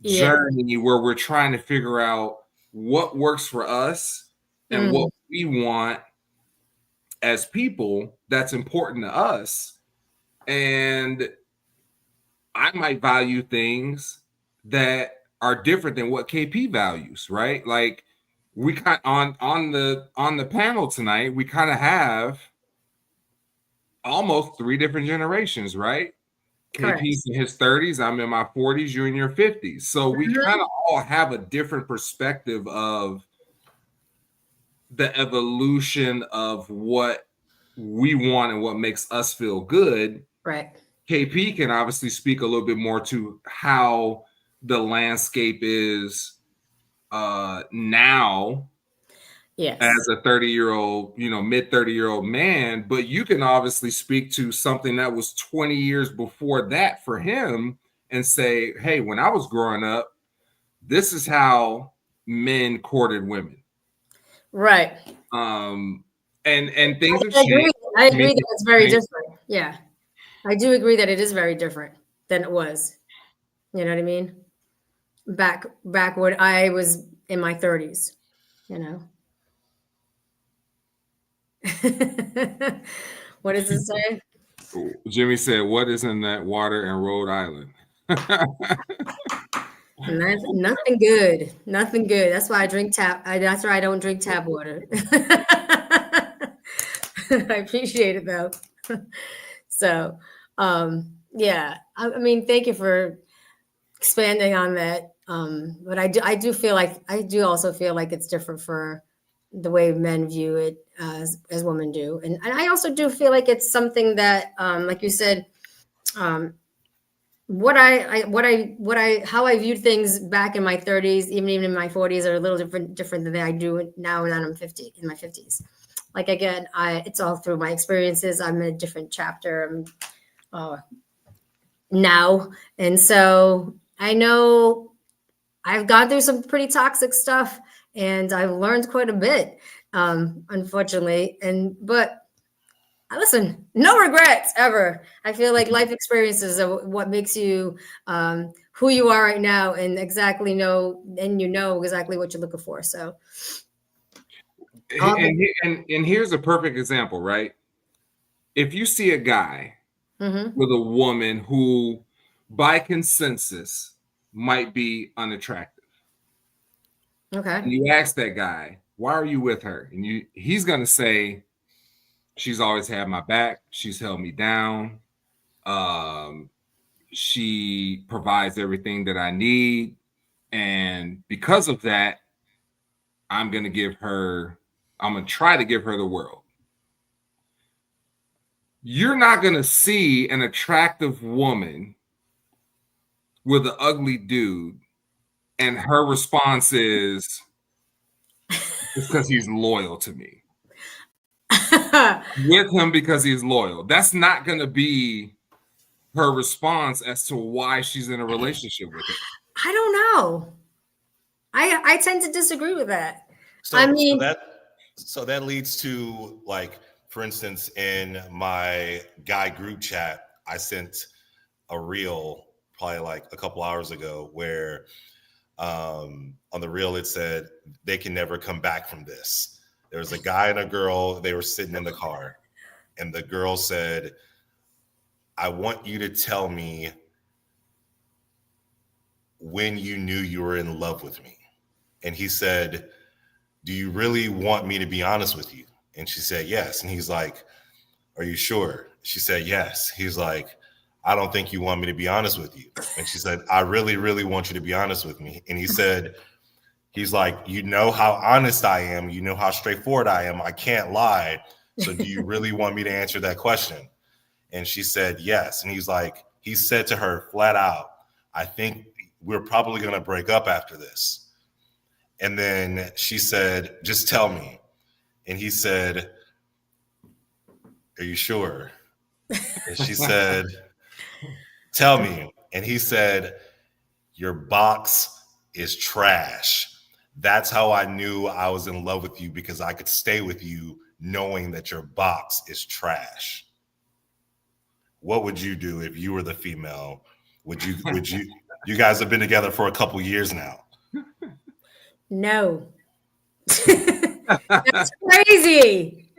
A: journey where we're trying to figure out what works for us and what we want as people that's important to us. And I might value things that are different than what KP values, right? Like we kind on the panel tonight, we kind of have almost 3 different generations, right?
B: Correct.
A: KP's in his 30s, I'm in my 40s, you're in your 50s. So we kind of all have a different perspective of the evolution of what we want and what makes us feel good.
B: Right.
A: KP can obviously speak a little bit more to how the landscape is now.
B: Yes.
A: As a 30-year-old, mid 30-year-old man, but you can obviously speak to something that was 20 years before that for him and say, hey, when I was growing up, this is how men courted women.
B: Right.
A: And things have
B: changed.
A: changed.
B: I agree that it's very different. Yeah. I do agree that it is very different than it was. You know what I mean? Back when I was in my 30s, What does it say?
A: Jimmy said, what is in that water in Rhode Island?
B: Nothing good. Nothing good. That's why I drink that's why I don't drink tap water. I appreciate it though. So, yeah. I mean, thank you for expanding on that. But I do also feel like it's different for the way men view it as women do, and I also do feel like it's something that, like you said, how I viewed things back in my 30s, even in my 40s, are a little different than I do now that I'm 50 in my 50s. Like again, it's all through my experiences. I'm in a different chapter now, and so I know I've gone through some pretty toxic stuff, and I've learned quite a bit, unfortunately. But listen, no regrets ever. I feel like life experiences are what makes you who you are right now, and you know exactly what you're looking for. So,
A: and here's a perfect example, right? If you see a guy with a woman who, by consensus, might be unattractive,
B: okay,
A: and you ask that guy, why are you with her? And he's gonna say, she's always had my back, she's held me down, she provides everything that I need, and because of that, I'm gonna try to give her the world. you're not going to see an attractive woman with an ugly dude, and her response is, it's because he's loyal to me. With him because he's loyal. That's not going to be her response as to why she's in a relationship with him.
B: I don't know. I tend to disagree with that.
C: So,
B: I mean,
C: so that leads to, like, for instance, in my guy group chat, I sent a reel probably like a couple hours ago where on the reel it said they can never come back from this. There was a guy and a girl, they were sitting in the car, and the girl said, I want you to tell me when you knew you were in love with me. And he said, do you really want me to be honest with you? And she said, yes. And he's like, are you sure? She said, yes. He's like, I don't think you want me to be honest with you. And she said, I really, really want you to be honest with me. And he said, he's like, you know how honest I am. You know how straightforward I am. I can't lie. So do you really want me to answer that question? And she said, yes. And he's like, he said to her flat out, I think we're probably going to break up after this. And then she said, just tell me. And he said, are you sure? And she said, tell me. And he said, your box is trash. That's how I knew I was in love with you, because I could stay with you knowing that your box is trash. What would you do if you were the female? Would you, you guys have been together for a couple years now.
B: no. That's crazy.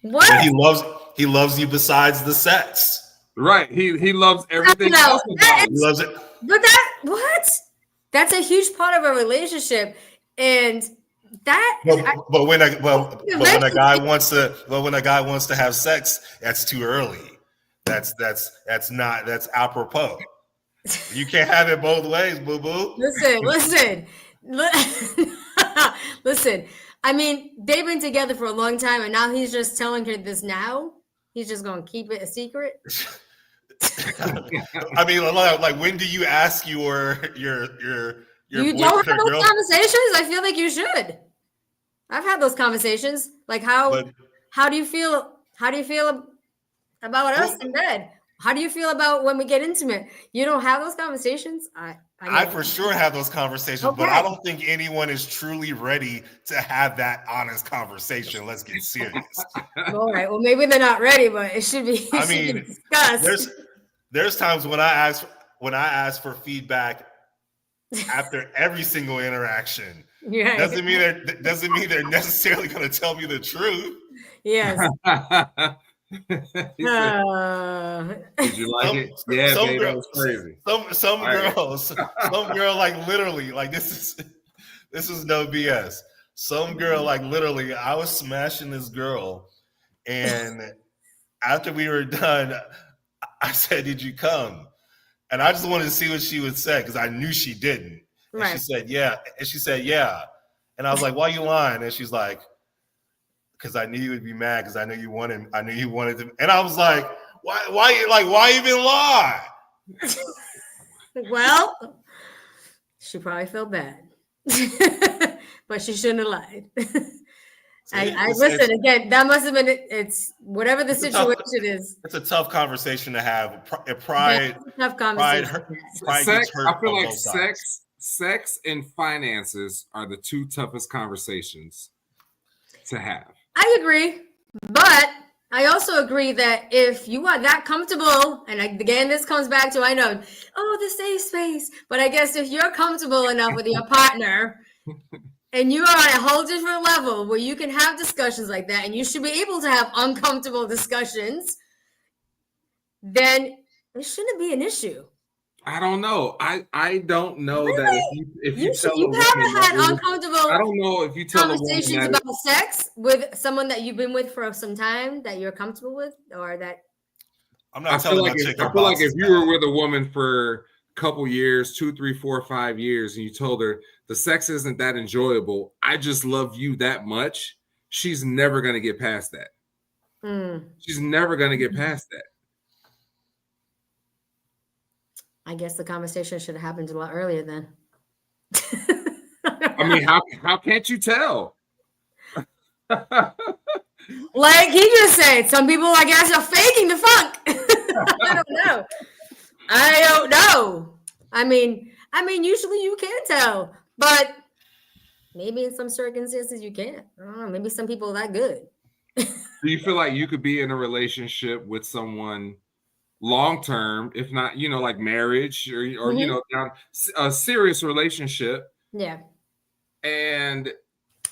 B: What?
C: And he loves you besides the sex.
A: Right. He loves everything
B: No,
A: else about
C: He
A: it.
C: loves it.
B: But what? That's a huge part of a relationship, and that.
C: But when a guy wants to have sex, that's too early. That's apropos. You can't have it both ways, boo boo.
B: Listen. Listen. I mean, they've been together for a long time, and now he's just telling her this now. He's just going to keep it a secret.
C: I mean, like, when do you ask your
B: You don't have those conversations? I feel like you should. I've had those conversations. Like, how do you feel? How do you feel about us in bed? How do you feel about when we get intimate? You don't have those conversations?
C: I for sure have those conversations, okay. But I don't think anyone is truly ready to have that honest conversation. Let's get serious.
B: All right. Well, maybe they're not ready, but it should be. Be discussed.
C: There's times when I ask for feedback after every single interaction.
B: Right.
C: Doesn't mean they're necessarily going to tell me the truth.
B: Yes.
A: Did you like it? Yeah, babe, that was crazy.
C: Some girl, like, literally, like, this is no BS. Some girl, like, literally, I was smashing this girl, and after we were done, I said, "Did you come?" And I just wanted to see what she would say, because I knew she didn't. And right. She said, "Yeah," and she said, "Yeah," and I was like, "Why you lying?" And she's like, because I knew you would be mad, because I knew you wanted to. And I was like, why even lie?
B: Well, she probably felt bad, but she shouldn't have lied. I listen again. That must have been it's whatever the situation is.
C: It's a tough conversation to have. Pride.
B: Tough conversation.
C: Pride
A: sex,
C: gets hurt.
A: I feel like sex and finances are the two toughest conversations to have.
B: I agree, but I also agree that if you are that comfortable, and again, this comes back to, I know, the safe space, but I guess if you're comfortable enough with your partner and you are on a whole different level where you can have discussions like that, and you should be able to have uncomfortable discussions, then it shouldn't be an issue.
A: I don't know. I don't know
B: really?
A: That if you tell
B: you haven't had uncomfortable.
A: I don't know if you tell
B: conversations about sex with someone that you've been with for some time that you're comfortable with, or that.
C: I'm not telling my chick.
A: I feel like if you were with a woman for a couple years, 2, 3, 4, 5 years, and you told her the sex isn't that enjoyable, I just love you that much, she's never going to get past that. She's never going to get past that.
B: I guess the conversation should have happened a lot earlier then.
A: I mean, how can't you tell?
B: Like he just said, some people, I guess, are faking the funk. I don't know. I mean, usually you can tell, but maybe in some circumstances you can't. I don't know. Maybe some people are that good.
A: Do you feel like you could be in a relationship with someone long term, if not, like marriage or down a serious relationship?
B: Yeah.
A: And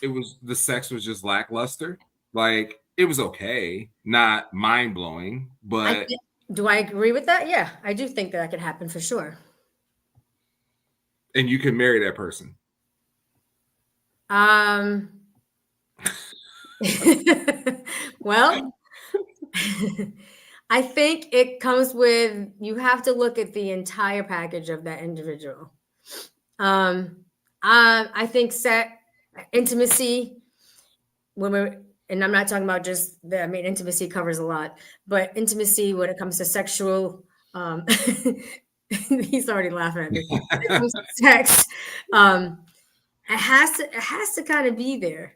A: the sex was just lackluster. Like it was okay, not mind blowing, but
B: do I agree with that? Yeah, I do think that could happen for sure.
A: And you can marry that person.
B: Well, I think it comes with, you have to look at the entire package of that individual. I think intimacy, and I'm not talking about just intimacy covers a lot, but intimacy when it comes to sexual, he's already laughing at me. When it comes to sex, it has to kind of be there.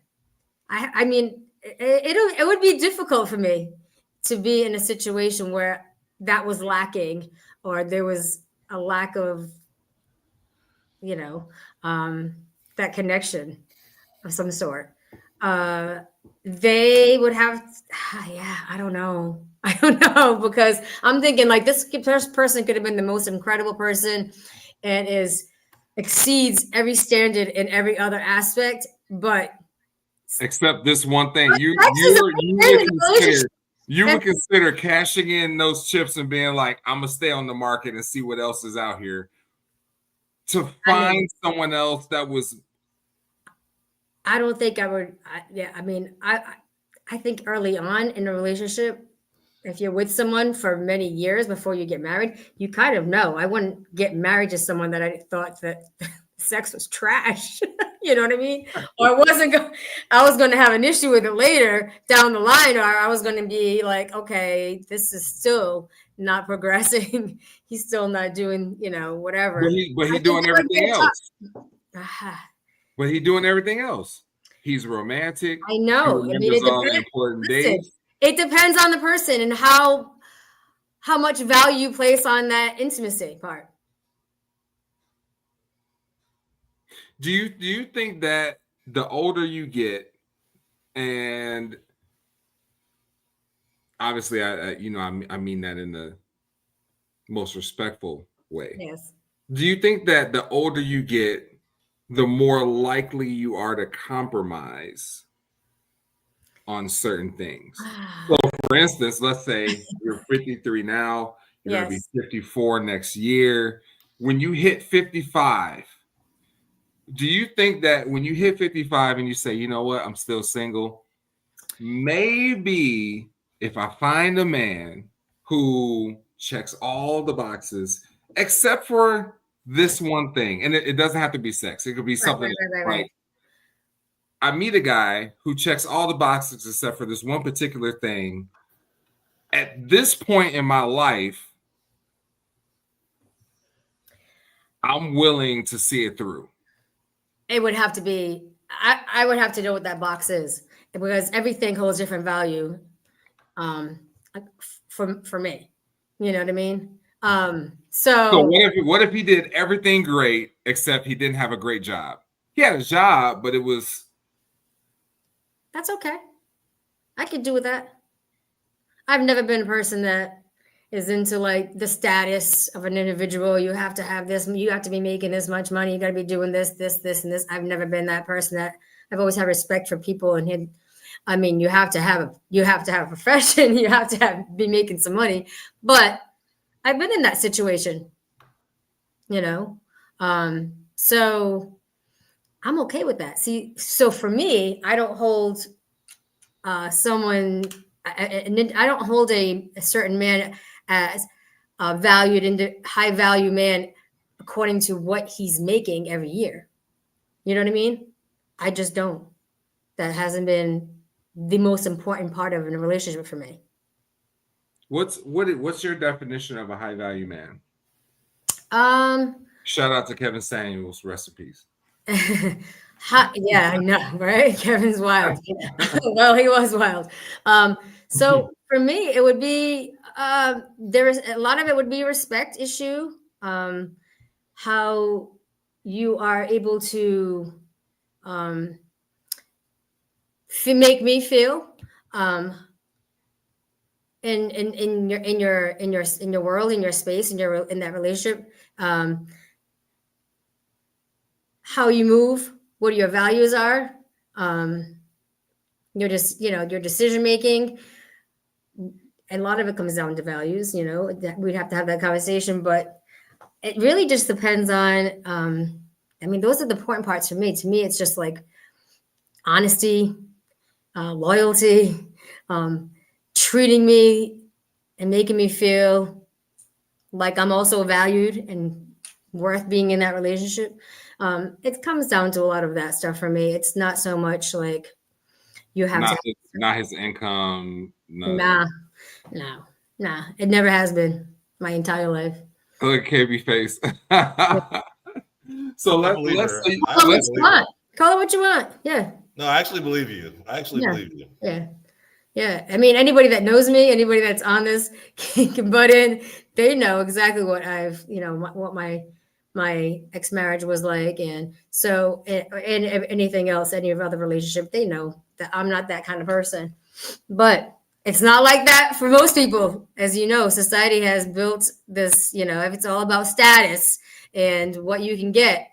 B: I mean, it would be difficult for me to be in a situation where that was lacking, or there was a lack of, that connection of some sort. They would have, I don't know, because I'm thinking like this person could have been the most incredible person and exceeds every standard in every other aspect, but
A: except this one thing. You would consider cashing in those chips and being like, I'm gonna stay on the market and see what else is out here to find someone else that was.
B: I don't think I would. I think early on in a relationship, if you're with someone for many years before you get married, you kind of know. I wouldn't get married to someone that I thought that sex was trash. You know what I mean? Or I was going to have an issue with it later down the line, or I was going to be like, okay, this is still not progressing. He's still not doing, whatever.
A: But he's doing everything else. But he's doing everything else. He's romantic.
B: I know.
A: It depends.
B: It depends on the person and how much value you place on that intimacy part.
A: Do you think that the older you get, and obviously I mean that in the most respectful way.
B: Yes.
A: Do you think that the older you get, the more likely you are to compromise on certain things? So for instance, let's say you're 53 now, you're going to be 54 next year. When you hit 55, do you think that when you hit 55 and you say, you know what, I'm still single, maybe if I find a man who checks all the boxes except for this one thing, and it doesn't have to be sex, it could be something right. I meet a guy who checks all the boxes except for this one particular thing. At this point in my life, I'm willing to see it through.
B: It would have to be, I would have to know what that box is, because everything holds different value for me. You know what I mean? So
A: what if he did everything great except he didn't have a great job? He had a job, but it was.
B: That's okay. I could do with that. I've never been a person that is into like the status of an individual. You have to have this, you have to be making this much money. You got to be doing this, and this. I've never been that person. That I've always had respect for people, and you have to have a profession. You have to be making some money. But I've been in that situation, so I'm okay with that. See, so for me, I don't hold someone. I don't hold a certain man as valued into high value man according to what he's making every year. You know what I mean? I just don't. That hasn't been the most important part of a relationship for me.
A: What's your definition of a high value man?
B: Um,
A: Shout out to Kevin Samuels, recipes.
B: yeah, I know, right? Kevin's wild. Well, he was wild. So for me, it would be there is a lot of it would be a respect issue. How you are able to make me feel in your world, in your space, in that relationship. How you move, what your values are, your your decision making. And a lot of it comes down to values. We'd have to have that conversation, but it really just depends on. I mean, those are the important parts for me. To me, it's just like honesty, loyalty, treating me and making me feel like I'm also valued and worth being in that relationship. It comes down to a lot of that stuff for me. It's not so much like you have
A: not his income.
B: Nah. It never has been my entire life.
A: Look, KB face. So let's
B: call it what you want. Yeah.
C: No, I actually believe you. Believe you.
B: Yeah. Yeah. I mean, anybody that knows me, anybody that's on this can butt in. They know exactly what what my ex-marriage was like. And so, and anything else, any of other relationship, they know that I'm not that kind of person. But it's not like that for most people. As you know, society has built this, if it's all about status and what you can get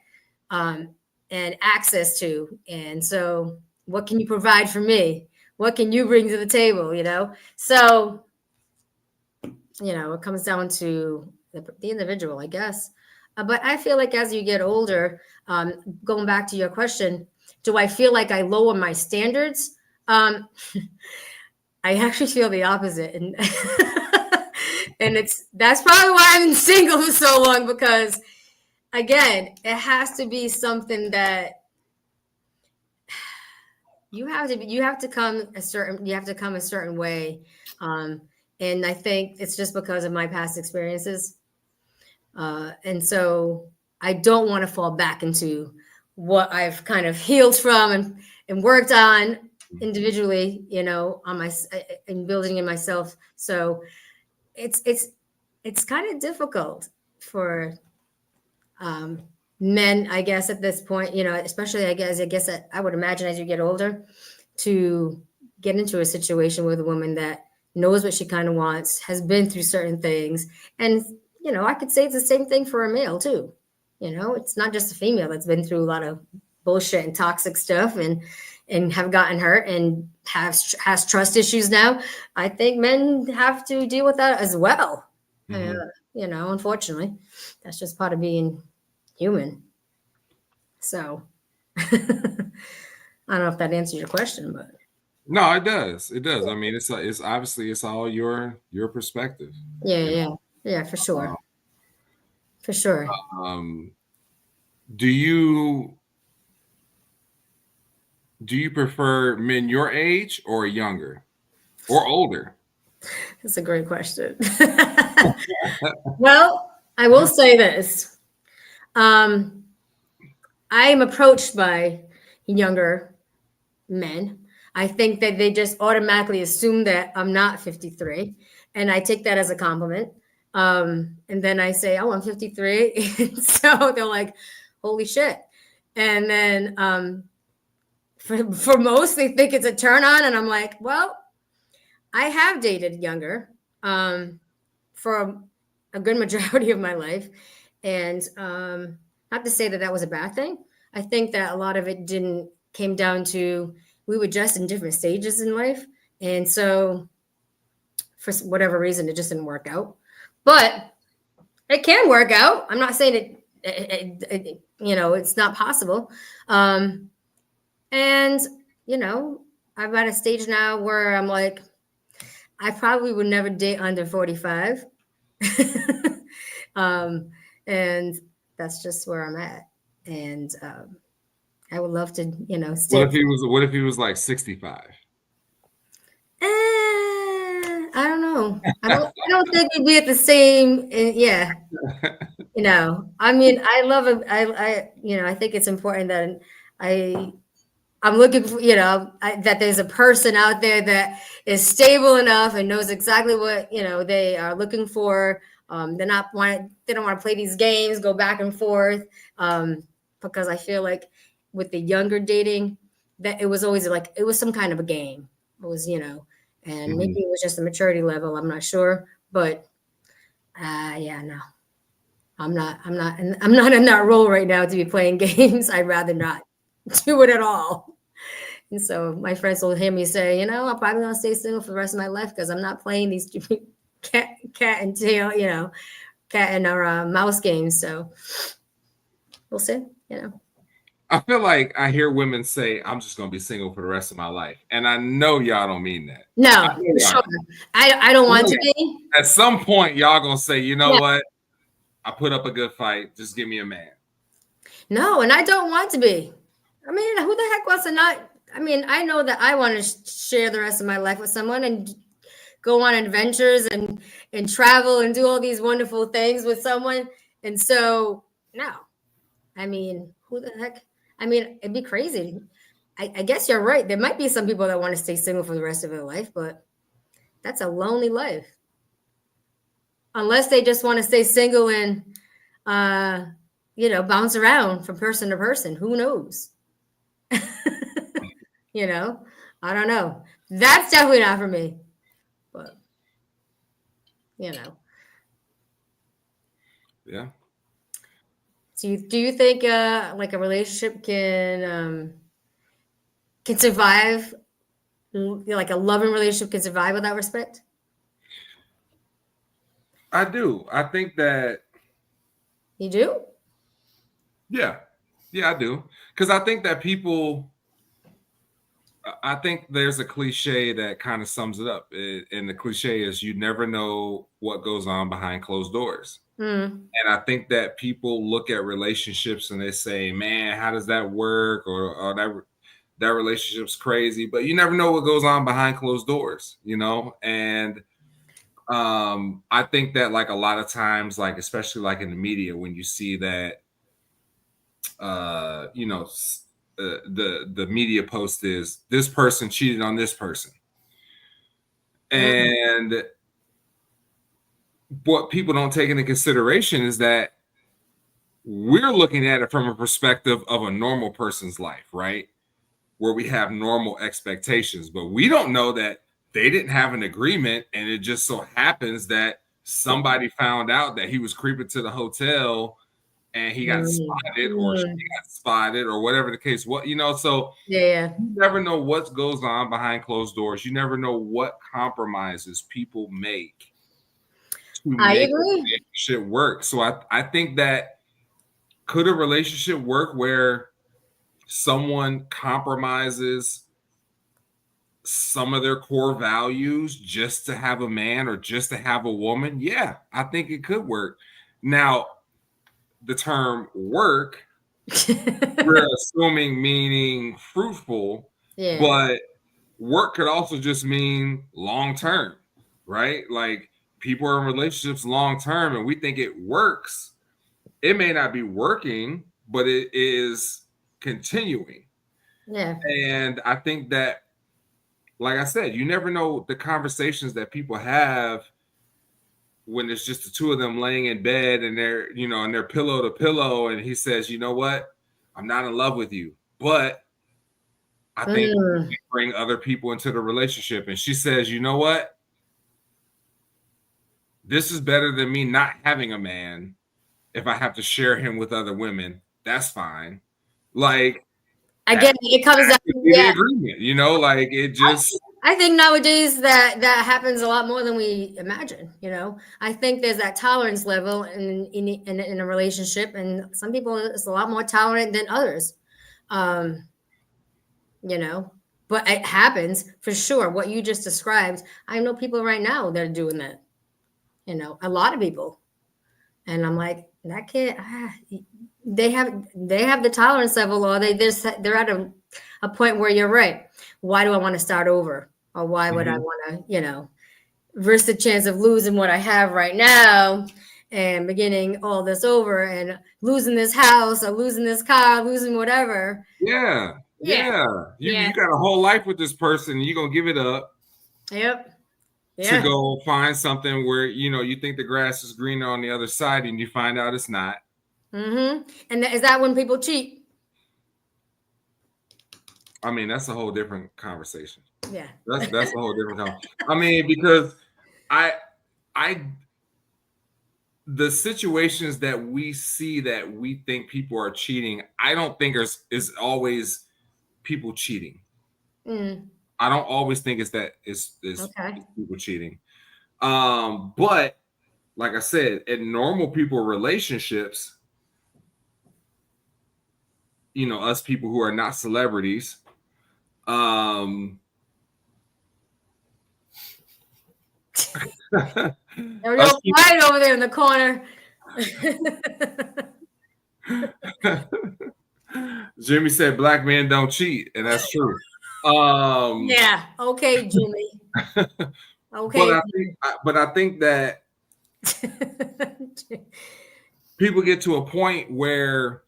B: and access to. And so what can you provide for me? What can you bring to the table, So, it comes down to the individual, I guess. But I feel like as you get older, going back to your question, do I feel like I lower my standards? I actually feel the opposite. And that's probably why I've been single for so long, because again, it has to be something that you have to come a certain way. And I think it's just because of my past experiences. And so I don't want to fall back into what I've kind of healed from and worked on individually, on my in building in myself. So it's kind of difficult for men, I guess, at this point, especially I guess I would imagine as you get older, to get into a situation with a woman that knows what she kind of wants, has been through certain things. And, I could say it's the same thing for a male too. It's not just a female that's been through a lot of bullshit and toxic stuff and have gotten hurt and has trust issues now. I think men have to deal with that as well. Mm-hmm. Unfortunately, that's just part of being human. So I don't know if that answers your question, but
A: no, it does. It does. I mean, it's obviously it's all your perspective.
B: Yeah, for sure. For sure.
A: Do you prefer men your age or younger or older?
B: That's a great question. Well, I will say this. I'm approached by younger men. I think that they just automatically assume that I'm not 53, and I take that as a compliment. And then I say, "Oh, I'm 53," so they're like, "Holy shit!" And then for most, they think it's a turn on, and I'm like, "Well, I have dated younger for a good majority of my life, and not to say that was a bad thing. I think that a lot of it came down to we were just in different stages in life, and so for whatever reason, it just didn't work out. But it can work out. I'm not saying it's not possible. And I'm at a stage now where I'm like, I probably would never date under 45. And that's just where I'm at. And I would love to, stay.
A: What if he was like 65?
B: know. I don't think we'd be at the same. Yeah, I mean, I love it. I think it's important that I I'm looking for, that there's a person out there that is stable enough and knows exactly what, they are looking for. They don't want to play these games, go back and forth. Because I feel like with the younger dating, that it was always like, it was some kind of a game. It was, and maybe it was just a maturity level. I'm not sure, but yeah, no, I'm not in that role right now to be playing games. I'd rather not do it at all. And so my friends will hear me say, I'm probably gonna stay single for the rest of my life because I'm not playing these cat and tail, cat and mouse games. So we'll see.
A: I feel like I hear women say, "I'm just gonna be single for the rest of my life," and I know y'all don't mean that.
B: No, for sure. I don't want to be.
A: At some point, y'all gonna say, "You know what? I put up a good fight. Just give me a man."
B: No, and I don't want to be. I mean, who the heck wants to not? I mean, I know that I want to share the rest of my life with someone and go on adventures and travel and do all these wonderful things with someone. And so, no, I mean, who the heck? I mean, it'd be crazy. I guess you're right. There might be some people that want to stay single for the rest of their life, but that's a lonely life. Unless they just want to stay single and, bounce around from person to person. Who knows? I don't know. That's definitely not for me. But,
A: Yeah.
B: So do you think like a relationship can survive, like a loving relationship can survive without respect?
A: I do. I think that.
B: You do?
A: Yeah, I do. Because I think that I think there's a cliche that kind of sums it up. And the cliche is you never know what goes on behind closed doors. And I think that people look at relationships and they say, man, how does that work? Or that relationship's crazy. But you never know what goes on behind closed doors, And I think that like a lot of times, like especially like in the media, when you see that, the media post is this person cheated on this person, and what people don't take into consideration is that we're looking at it from a perspective of a normal person's life, right? Where we have normal expectations, but we don't know that they didn't have an agreement, and it just so happens that somebody found out that he was creeping to the hotel and he got spotted or she got spotted or whatever the case was, so
B: you
A: never know what goes on behind closed doors. You never know what compromises people make to make a relationship work. So I think that could a relationship work where someone compromises some of their core values just to have a man or just to have a woman? Yeah, I think it could work. Now, the term work, we're assuming meaning fruitful, but work could also just mean long term, right? Like people are in relationships long term and we think it works. It may not be working, but it is continuing.
B: Yeah.
A: And I think that, like I said, you never know the conversations that people have when it's just the two of them laying in bed and they're, and they're pillow to pillow, and he says, you know what? I'm not in love with you, but I think we bring other people into the relationship. And she says, you know what? This is better than me not having a man. If I have to share him with other women, that's fine. Like,
B: again, it comes down
A: to the agreement, like it just.
B: I think nowadays that happens a lot more than we imagine. I think there's that tolerance level in a relationship, and some people it's a lot more tolerant than others. But it happens for sure. What you just described, I know people right now that are doing that. A lot of people, and I'm like, that can't. They have the tolerance level, or they're at a point where you're right. Why do I want to start over? Or why would I want to, versus the chance of losing what I have right now and beginning all this over and losing this house or losing this car, losing whatever.
A: Yeah.
B: Yeah.
A: You got a whole life with this person. You're going to give it up.
B: Yep.
A: To go find something where, you think the grass is greener on the other side and you find out it's not.
B: Mm-hmm. And is that when people cheat?
A: I mean, that's a whole different conversation.
B: Yeah.
A: That's a whole different conversation. I mean, because the situations that we see that we think people are cheating, I don't think is always people cheating. I don't always think it's people cheating. But like I said, in normal people relationships, us people who are not celebrities,
B: They're real quiet over there in the corner.
A: Jimmy said black men don't cheat, and that's true.
B: Yeah. Okay, Jimmy. Okay.
A: But I think that people get to a point where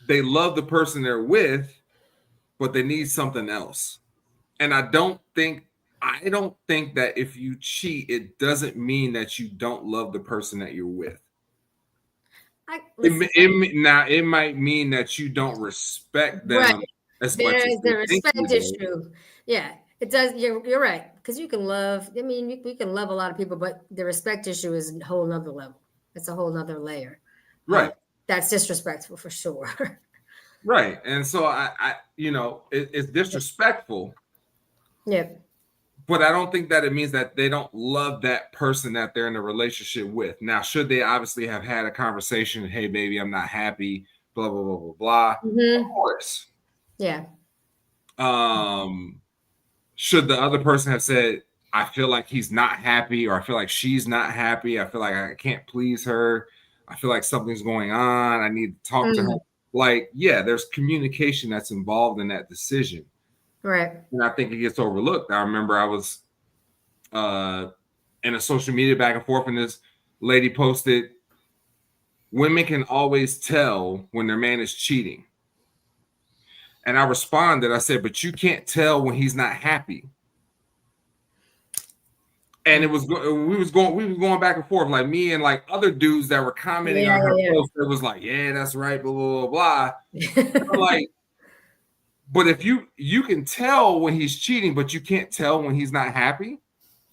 A: they love the person they're with, but they need something else. And I don't think that if you cheat, it doesn't mean that you don't love the person that you're with. It might mean that you don't respect them.
B: Right.
A: As
B: there
A: much
B: is
A: as
B: the respect issue. Yeah, it does. You're right, because you can love. I mean, we can love a lot of people, but the respect issue is a whole nother level. It's a whole nother layer.
A: Right.
B: That's disrespectful for sure.
A: Right, and so it's disrespectful.
B: Yep.
A: But I don't think that it means that they don't love that person that they're in a relationship with. Now, should they obviously have had a conversation? Hey, baby, I'm not happy. Blah blah blah blah blah.
B: Mm-hmm.
A: Of course.
B: Yeah.
A: Should the other person have said, I feel like he's not happy, or I feel like she's not happy. I feel like I can't please her. I feel like something's going on. I need to talk to her. Like, yeah, there's communication that's involved in that decision.
B: Right.
A: And I think it gets overlooked. I remember I was in a social media back and forth, and this lady posted, women can always tell when their man is cheating. And I responded, I said, but you can't tell when he's not happy. And we was going back and forth, like me and like other dudes that were commenting on her post. It was like, yeah, that's right, blah blah blah blah. I'm like, but if you can tell when he's cheating, but you can't tell when he's not happy,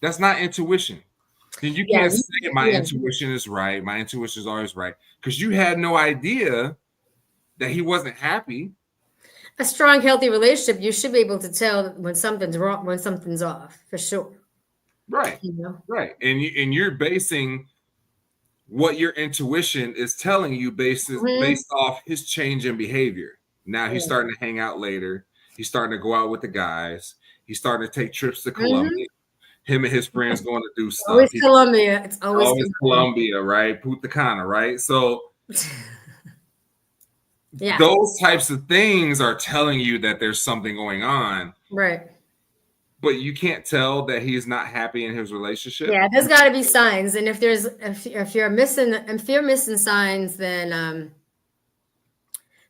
A: that's not intuition. Then you can't say my intuition is right. My intuition is always right, because you had no idea that he wasn't happy.
B: A strong, healthy relationship, you should be able to tell when something's wrong, when something's off, for sure.
A: Right. Right. And you're basing what your intuition is telling you based off his change in behavior. Now he's starting to hang out later. He's starting to go out with the guys. He's starting to take trips to Colombia. Him and his friends going to do stuff.
B: Always Colombia. It's always
A: Colombia, right? Punta Cana, right? So
B: yeah,
A: those types of things are telling you that there's something going on.
B: Right.
A: But you can't tell that he's not happy in his relationship.
B: Yeah, there's got to be signs, and if you're missing signs, then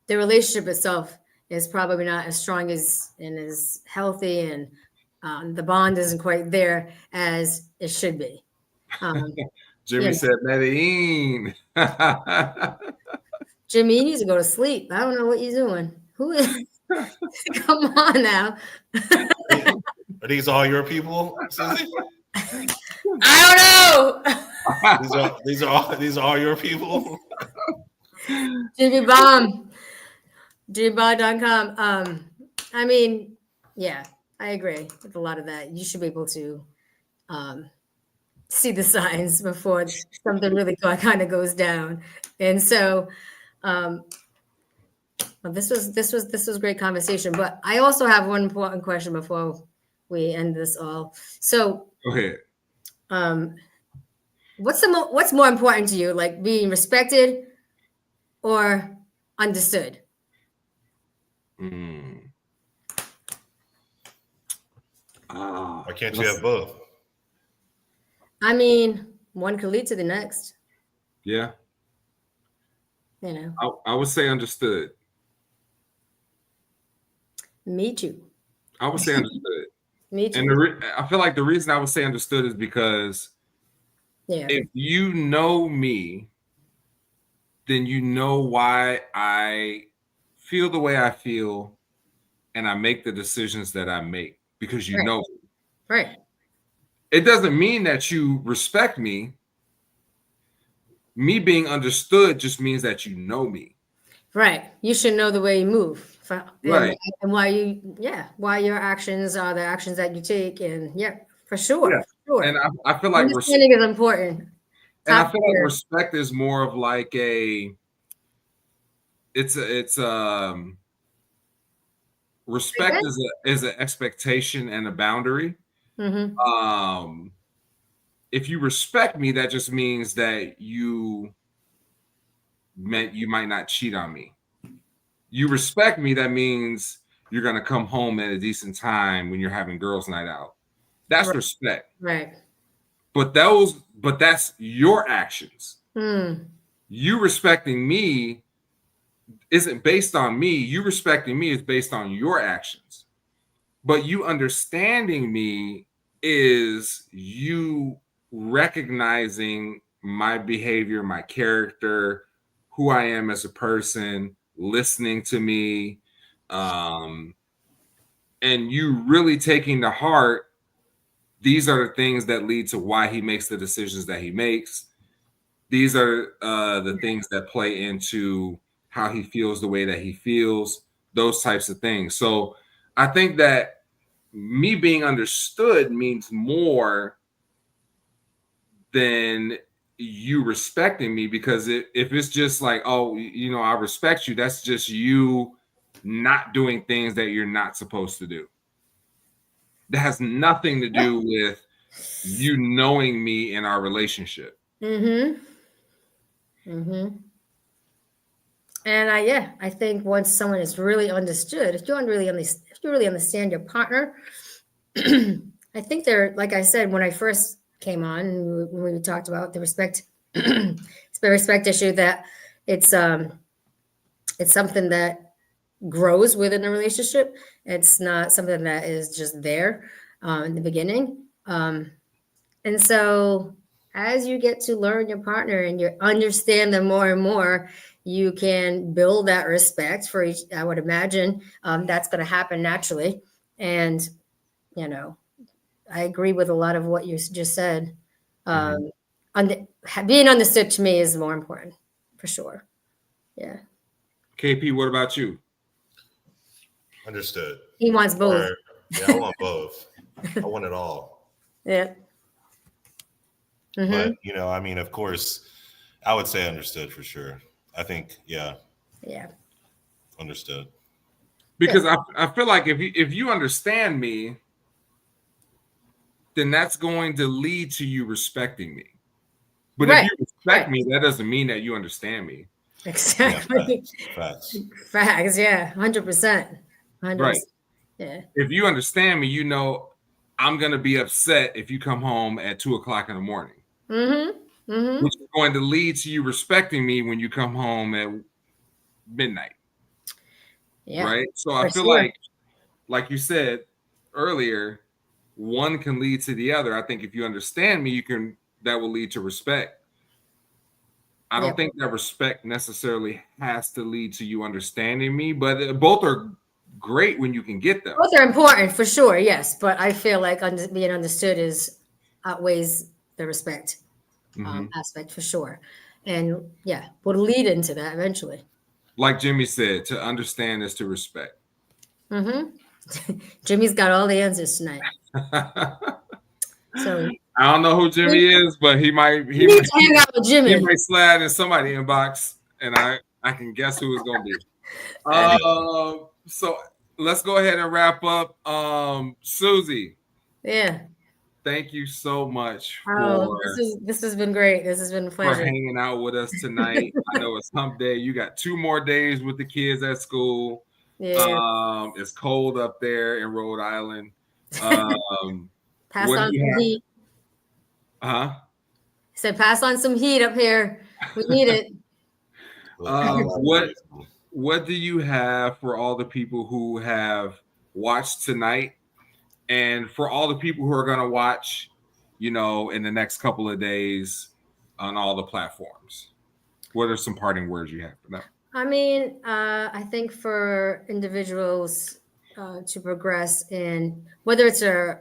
B: the relationship itself is probably not as strong as and as healthy, and the bond isn't quite there as it should be.
A: Jimmy said Medellin.
B: Jimmy, you need to go to sleep. I don't know what you're doing. Who is? Come on now.
C: Are these all your people, Susie?
B: I don't know.
C: These are all your people.
B: Jimmy Bomb. JimmyBomb.com. I mean, yeah, I agree with a lot of that. You should be able to see the signs before something really kind of goes down. And so this was great conversation. But I also have one important question before we end this all. So
A: go ahead.
B: What's more important to you, like being respected or understood?
C: Why can't you have both?
B: I mean, one could lead to the next.
A: Yeah,
B: You know,
A: I would say understood.
B: me too.
A: I would say understood.
B: Me
A: And
B: too.
A: I feel like the reason I would say understood is because
B: Yeah.
A: if you know me, then you know why I feel the way I feel and I make the decisions that I make because you
B: Right.
A: know.
B: Right.
A: It doesn't mean that you respect me. Me being understood just means that you know me.
B: Right. You should know the way you move
A: Right.
B: and why why your actions are the actions that you take. And yeah, for
A: Yeah.
B: sure. For
A: And
B: sure.
A: I feel like
B: Understanding is important.
A: and I
B: Top
A: feel like
B: tier.
A: respect is more of like it's respect
B: Respect?
A: is an expectation and a boundary.
B: Mm-hmm.
A: Um if you respect me, that just means that you meant you might not cheat on me. You respect me, that means you're gonna come home at a decent time when you're having girls' night out. That's
B: Right.
A: respect.
B: Right.
A: But that's your actions.
B: Hmm.
A: You respecting me isn't based on me. You respecting me is based on your actions. But you understanding me is you recognizing my behavior, my character, who I am as a person, listening to me, um, and you really taking to heart these are the things that lead to why he makes the decisions that he makes. These are the things that play into how he feels the way that he feels, those types of things. So I think that me being understood means more than you respecting me because if it's just like, oh, I respect you, that's just you not doing things that you're not supposed to do. That has nothing to do with you knowing me in our relationship.
B: Mm-hmm. Mm-hmm. And I think once someone is really understood, if you really understand your partner, I think they're like I said when I first came on and when we talked about the respect, it's the respect issue that it's um it's something that grows within a relationship. It's not something that is just there in the beginning. And so as you get to learn your partner and you understand them more and more, you can build that respect for each. I would imagine that's going to happen naturally. And, you know, I agree with a lot of what you just said.
A: Mhm.
B: Um, being understood to me is more important for sure. Yeah.
A: KP, what about you?
C: Understood.
B: He wants both.
C: Or yeah, I want both. I want it all.
B: Yeah.
C: But
B: Mm-hmm.
C: I mean, of course, I would say understood for sure. I think, yeah,
B: Yeah.
C: understood.
B: Good.
A: Because I feel like if you understand me, then that's going to lead to you respecting me. But if
B: Right.
A: you respect
B: Right.
A: me, that doesn't mean that you understand me.
C: Yeah,
B: Exactly.
C: facts. Facts.
B: Facts. Yeah. 100%.
A: Right.
B: 100%. Yeah.
A: If you understand me, I'm gonna be upset if you come home at 2 o'clock in the morning,
B: Mm-hmm. Mm-hmm.
A: which is going to lead to you respecting me when you come home at midnight.
B: Yeah.
A: Right. So I
B: For
A: feel
B: sure.
A: like you said earlier, one can lead to the other. I think if you understand me, that will lead to respect. I don't
B: Yep.
A: think that respect necessarily has to lead to you understanding me, but both are great when you can get them.
B: Both are important for sure. Yes, but I feel like being understood is outweighs the respect
A: Mhm.
B: aspect for sure, and yeah, will lead into that eventually.
A: Like Jimmy said, to understand is to respect.
B: Mm-hmm. Jimmy's got all the answers tonight,
A: I
B: so
A: don't know who
B: we
A: Jimmy is, but he might
B: we need to hang out with
A: he
B: Jimmy.
A: might slide in somebody inbox, and I can guess who it's gonna be.
B: Uh,
A: So let's go ahead and wrap up. Susie,
B: yeah.
A: thank you so much
B: Oh, this has been great. This has been a
A: for
B: pleasure.
A: hanging out with us tonight. I know it's hump day. You got 2 more days with the kids at school.
B: Yeah.
A: It's cold up there in Rhode Island. Um,
B: Pass
A: what do
B: on
A: you
B: some
A: have?
B: heat.
A: Uh-huh.
B: Said, pass on some heat up here. We need it.
A: What do you have for all the people who have watched tonight, and for all the people who are going to watch, in the next couple of days on all the platforms? What are some parting words you have for them?
B: I mean, I think for individuals to progress in whether it's a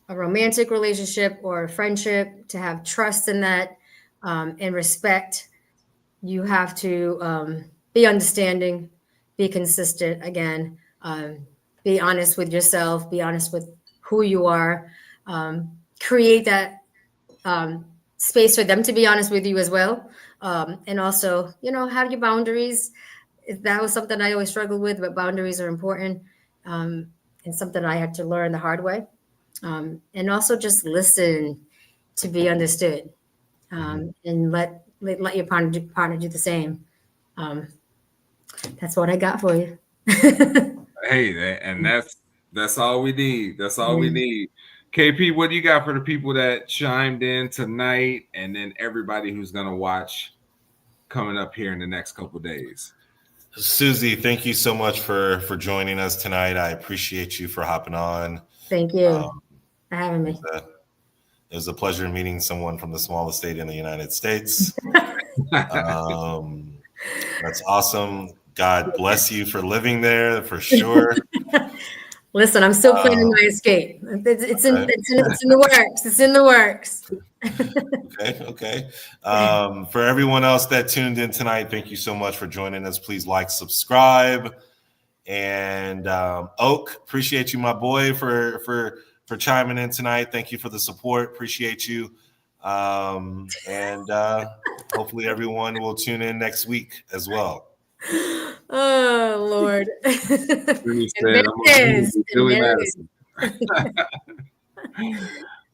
B: romantic relationship or a friendship, to have trust in that and respect, you have to be understanding, be consistent again, be honest with yourself, be honest with who you are, create that space for them to be honest with you as well. And also, have your boundaries. That was something I always struggled with, but boundaries are important, and something I had to learn the hard way. And also just listen to be understood, and let your partner do the same. That's what I got for you.
A: Hey, and that's all we need. That's all we
B: Yeah.
A: need. KP, what do you got for the people that chimed in tonight, and then everybody who's going to watch coming up here in the next couple of days?
C: Susie, thank you so much for joining us tonight. I appreciate you for hopping on.
B: Thank you for having me.
C: It was a pleasure meeting someone from the smallest state in the United States. That's awesome. God bless you for living there, for sure.
B: Listen, I'm still planning my escape. It's in the works. It's in the works.
C: Okay. For everyone else that tuned in tonight, thank you so much for joining us. Please like, subscribe, and Oak, appreciate you, my boy, for chiming in tonight. Thank you for the support. Appreciate you. And hopefully everyone will tune in next week as well.
B: Oh Lord.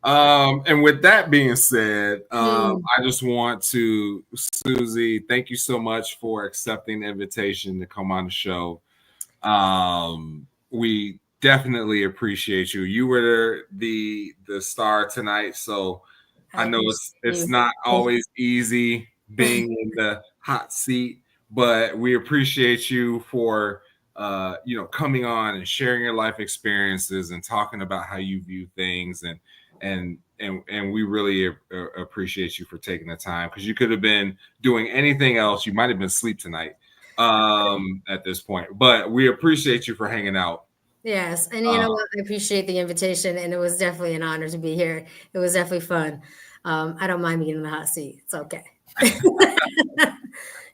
A: And with that being said, I just want to, Susie, thank you so much for accepting the invitation to come on the show. We definitely appreciate you. You were the star tonight, so I know it's not always easy being in the hot seat, but we appreciate you for coming on and sharing your life experiences and talking about how you view things, and we really appreciate you for taking the time, because you could have been doing anything else. You might have been asleep tonight at this point, but we appreciate you for hanging out.
B: Yes, and you know what? I appreciate the invitation, and it was definitely an honor to be here. It was definitely fun. I don't mind being in the hot seat. It's okay.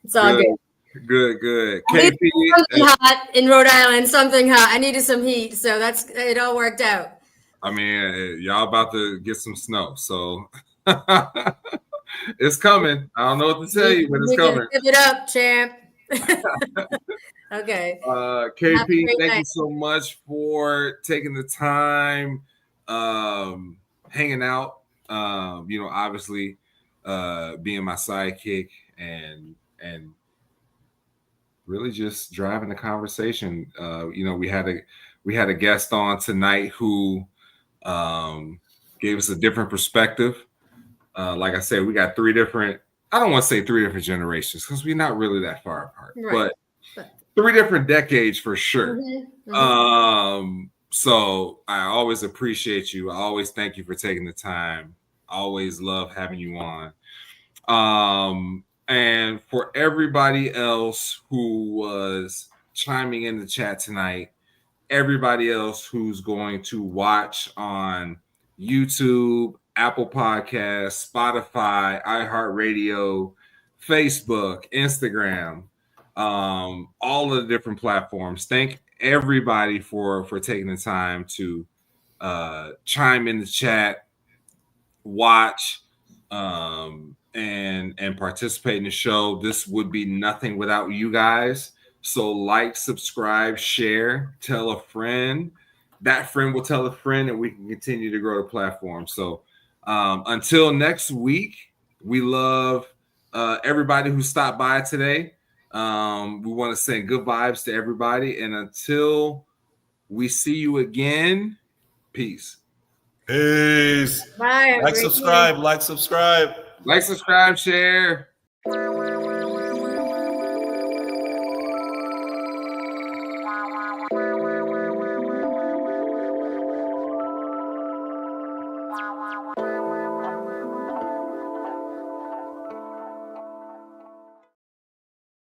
B: It's all good.
A: Good.
B: KP, something hot in Rhode Island. Something hot. I needed some heat, so it all worked out.
A: I mean, y'all about to get some snow, so it's coming. I don't know what to tell you, but it's coming.
B: Give it up, champ. Okay.
A: KP, thank you so much for taking the time, hanging out. Obviously, being my sidekick and really just driving the conversation. We had a guest on tonight who gave us a different perspective. Like I said, we got I don't want to say three different generations, because we're not really that far apart, right, but 3 different decades for sure. So I always appreciate you. I always thank you for taking the time. I always love having you on. And for everybody else who was chiming in the chat tonight, everybody else who's going to watch on YouTube, Apple Podcasts, Spotify, iHeartRadio, Facebook, Instagram, all of the different platforms. Thank everybody for taking the time to chime in the chat, watch, and participate in the show. This would be nothing without you guys. So like, subscribe, share, tell a friend. That friend will tell a friend, and we can continue to grow the platform. So until next week, we love everybody who stopped by today. We want to send good vibes to everybody. And until we see you again, peace.
C: Peace.
B: Bye.
C: Like, subscribe,
A: Like, subscribe, share.